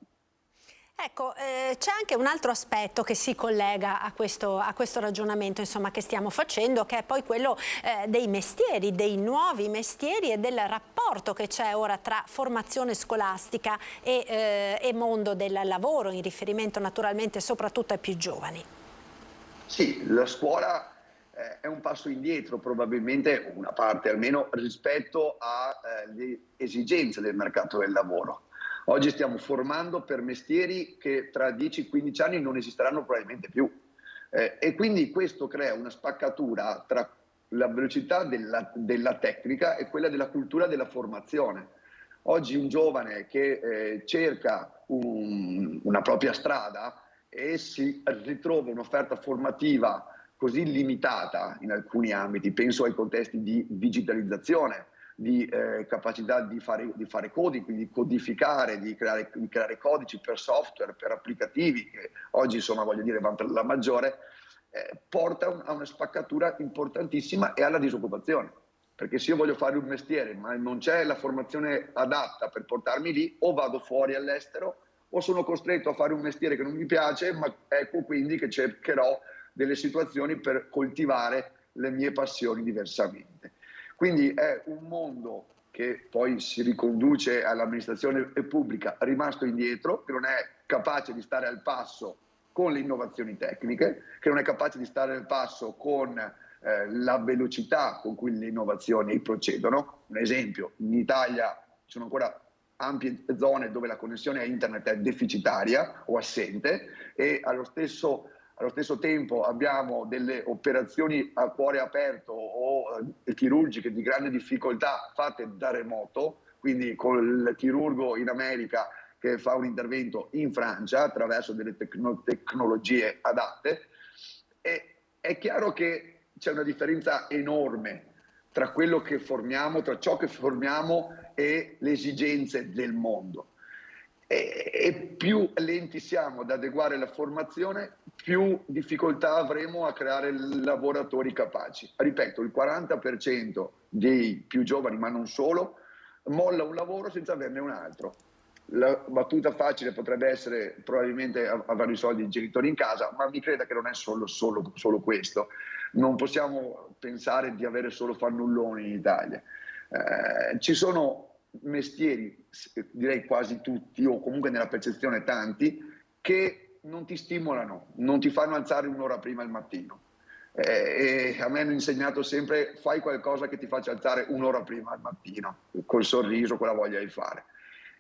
Ecco, c'è anche un altro aspetto che si collega a questo ragionamento, insomma, che stiamo facendo, che è poi quello dei mestieri, dei nuovi mestieri e del rapporto che c'è ora tra formazione scolastica e mondo del lavoro, in riferimento naturalmente soprattutto ai più giovani. Sì, la scuola è un passo indietro probabilmente, una parte almeno, rispetto alle esigenze del mercato del lavoro. Oggi stiamo formando per mestieri che tra 10-15 anni non esisteranno probabilmente più. E quindi questo crea una spaccatura tra la velocità della tecnica e quella della cultura della formazione. Oggi un giovane che cerca una propria strada e si ritrova un'offerta formativa così limitata in alcuni ambiti, penso ai contesti di digitalizzazione, di capacità di fare codici, quindi di codificare, di creare codici per software, per applicativi, che oggi insomma voglio dire vanno per la maggiore, porta a una spaccatura importantissima e alla disoccupazione. Perché se io voglio fare un mestiere ma non c'è la formazione adatta per portarmi lì, o vado fuori all'estero o sono costretto a fare un mestiere che non mi piace, ma ecco quindi che cercherò delle situazioni per coltivare le mie passioni diversamente. Quindi è un mondo che poi si riconduce all'amministrazione pubblica rimasto indietro, che non è capace di stare al passo con le innovazioni tecniche, che non è capace di stare al passo con la velocità con cui le innovazioni procedono. Un esempio, in Italia ci sono ancora ampie zone dove la connessione a internet è deficitaria o assente e allo stesso tempo abbiamo delle operazioni a cuore aperto o chirurgiche di grande difficoltà fatte da remoto, quindi con il chirurgo in America che fa un intervento in Francia attraverso delle tecnologie adatte. E è chiaro che c'è una differenza enorme tra quello che formiamo, tra ciò che formiamo e le esigenze del mondo. E più lenti siamo ad adeguare la formazione, più difficoltà avremo a creare lavoratori capaci. Ripeto, il 40% dei più giovani, ma non solo, molla un lavoro senza averne un altro. La battuta facile potrebbe essere probabilmente avere i soldi i genitori in casa, ma mi creda che non è solo questo. Non possiamo pensare di avere solo fannulloni in Italia. Ci sono mestieri, direi quasi tutti, o comunque nella percezione tanti, che non ti stimolano, non ti fanno alzare un'ora prima al mattino. E a me hanno insegnato sempre: fai qualcosa che ti faccia alzare un'ora prima al mattino, col sorriso, con la voglia di fare.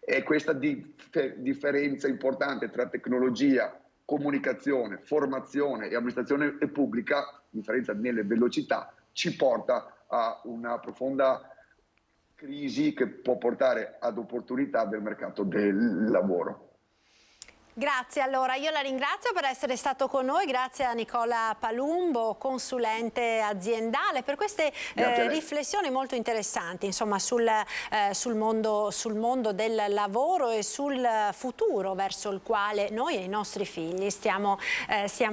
E questa differenza importante tra tecnologia, comunicazione, formazione e amministrazione pubblica, differenza nelle velocità, ci porta a una profonda crisi che può portare ad opportunità del mercato del lavoro. Grazie, allora io la ringrazio per essere stato con noi, grazie a Nicola Palumbo, consulente aziendale, per queste riflessioni molto interessanti, insomma, sul mondo del lavoro e sul futuro verso il quale noi e i nostri figli stiamo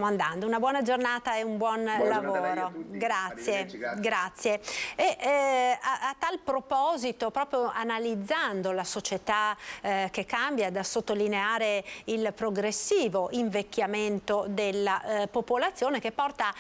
andando. Una buona giornata e un buon lavoro. Grazie. E a tal proposito, proprio analizzando la società che cambia, da sottolineare il progressivo invecchiamento della popolazione che porta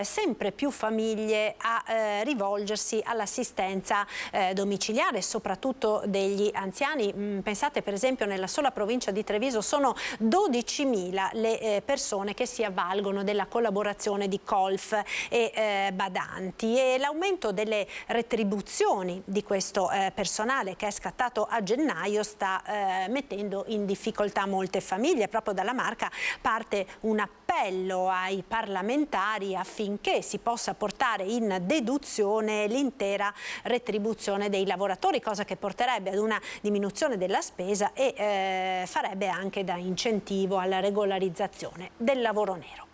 sempre più famiglie a rivolgersi all'assistenza domiciliare, soprattutto degli anziani. Pensate per esempio nella sola provincia di Treviso sono 12.000 le persone che si avvalgono della collaborazione di colf e badanti, e l'aumento delle retribuzioni di questo personale che è scattato a gennaio sta mettendo in difficoltà molte famiglie. Proprio dalla Marca parte un appello ai parlamentari affinché si possa portare in deduzione l'intera retribuzione dei lavoratori, cosa che porterebbe ad una diminuzione della spesa e farebbe anche da incentivo alla regolarizzazione del lavoro nero.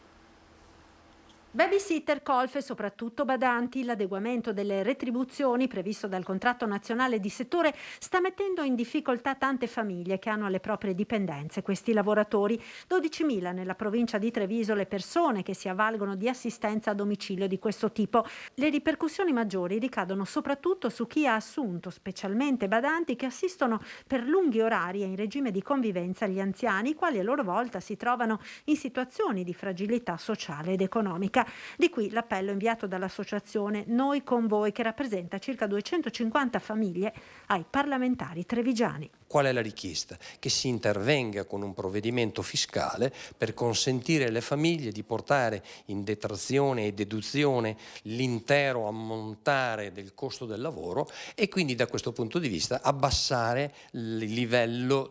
Babysitter, colf e soprattutto badanti, l'adeguamento delle retribuzioni previsto dal contratto nazionale di settore sta mettendo in difficoltà tante famiglie che hanno alle proprie dipendenze questi lavoratori. 12.000 nella provincia di Treviso le persone che si avvalgono di assistenza a domicilio di questo tipo. Le ripercussioni maggiori ricadono soprattutto su chi ha assunto specialmente badanti che assistono per lunghi orari e in regime di convivenza agli anziani, i quali a loro volta si trovano in situazioni di fragilità sociale ed economica. Di qui l'appello inviato dall'associazione Noi con Voi, che rappresenta circa 250 famiglie, ai parlamentari trevigiani. Qual è la richiesta? Che si intervenga con un provvedimento fiscale per consentire alle famiglie di portare in detrazione e deduzione l'intero ammontare del costo del lavoro e quindi da questo punto di vista abbassare il livello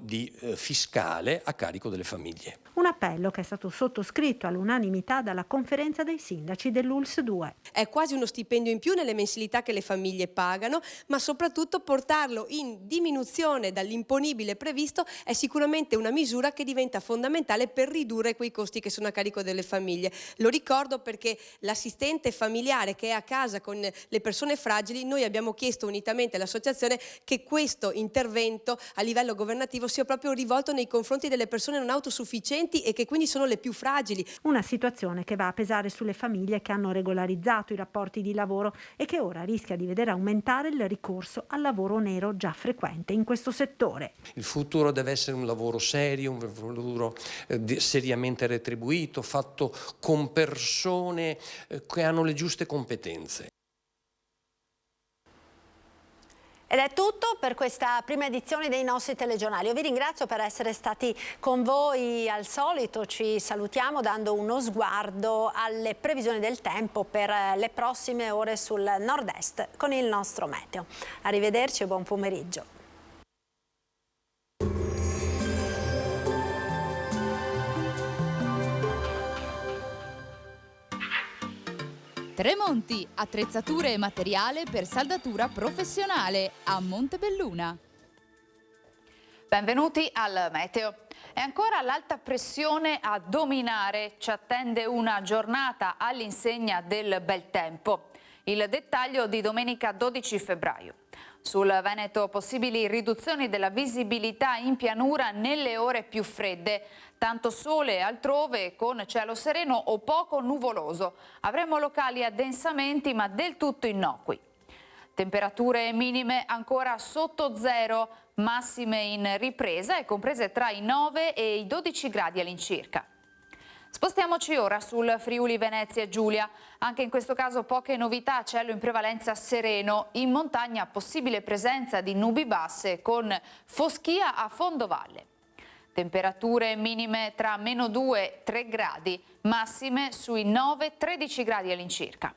fiscale a carico delle famiglie. Un appello che è stato sottoscritto all'unanimità dalla conferenza dei sindaci dell'ULSS 2. È quasi uno stipendio in più nelle mensilità che le famiglie pagano, ma soprattutto portarlo in diminuzione dall'imponibile previsto è sicuramente una misura che diventa fondamentale per ridurre quei costi che sono a carico delle famiglie. Lo ricordo perché l'assistente familiare che è a casa con le persone fragili, noi abbiamo chiesto unitamente all'associazione che questo intervento a livello governativo sia proprio rivolto nei confronti delle persone non autosufficienti e che quindi sono le più fragili. Una situazione che va a pesare sulle famiglie che hanno regolarizzato i rapporti di lavoro e che ora rischia di vedere aumentare il ricorso al lavoro nero già frequente in questo settore. Il futuro deve essere un lavoro serio, un lavoro seriamente retribuito, fatto con persone che hanno le giuste competenze. Ed è tutto per questa prima edizione dei nostri telegiornali. Io vi ringrazio per essere stati con voi al solito. Ci salutiamo dando uno sguardo alle previsioni del tempo per le prossime ore sul nord-est con il nostro meteo. Arrivederci e buon pomeriggio. Tremonti, attrezzature e materiale per saldatura professionale a Montebelluna. Benvenuti al meteo. È ancora l'alta pressione a dominare, ci attende una giornata all'insegna del bel tempo. Il dettaglio di domenica 12 febbraio. Sul Veneto possibili riduzioni della visibilità in pianura nelle ore più fredde. Tanto sole altrove con cielo sereno o poco nuvoloso. Avremo locali addensamenti ma del tutto innocui. Temperature minime ancora sotto zero, massime in ripresa e comprese tra i 9 e i 12 gradi all'incirca. Spostiamoci ora sul Friuli Venezia Giulia. Anche in questo caso poche novità, cielo in prevalenza sereno. In montagna possibile presenza di nubi basse con foschia a fondovalle. Temperature minime tra -2 e 3 gradi, massime sui 9-13 gradi all'incirca.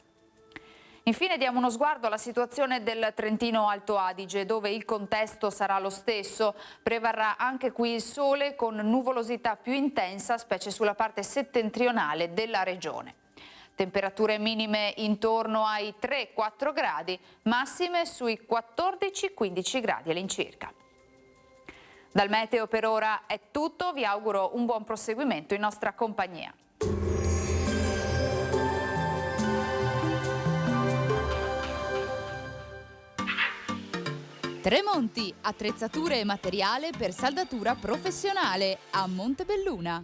Infine diamo uno sguardo alla situazione del Trentino Alto Adige, dove il contesto sarà lo stesso. Prevarrà anche qui il sole con nuvolosità più intensa, specie sulla parte settentrionale della regione. Temperature minime intorno ai 3-4 gradi, massime sui 14-15 gradi all'incirca. Dal meteo per ora è tutto, vi auguro un buon proseguimento in nostra compagnia. Tremonti, attrezzature e materiale per saldatura professionale a Montebelluna.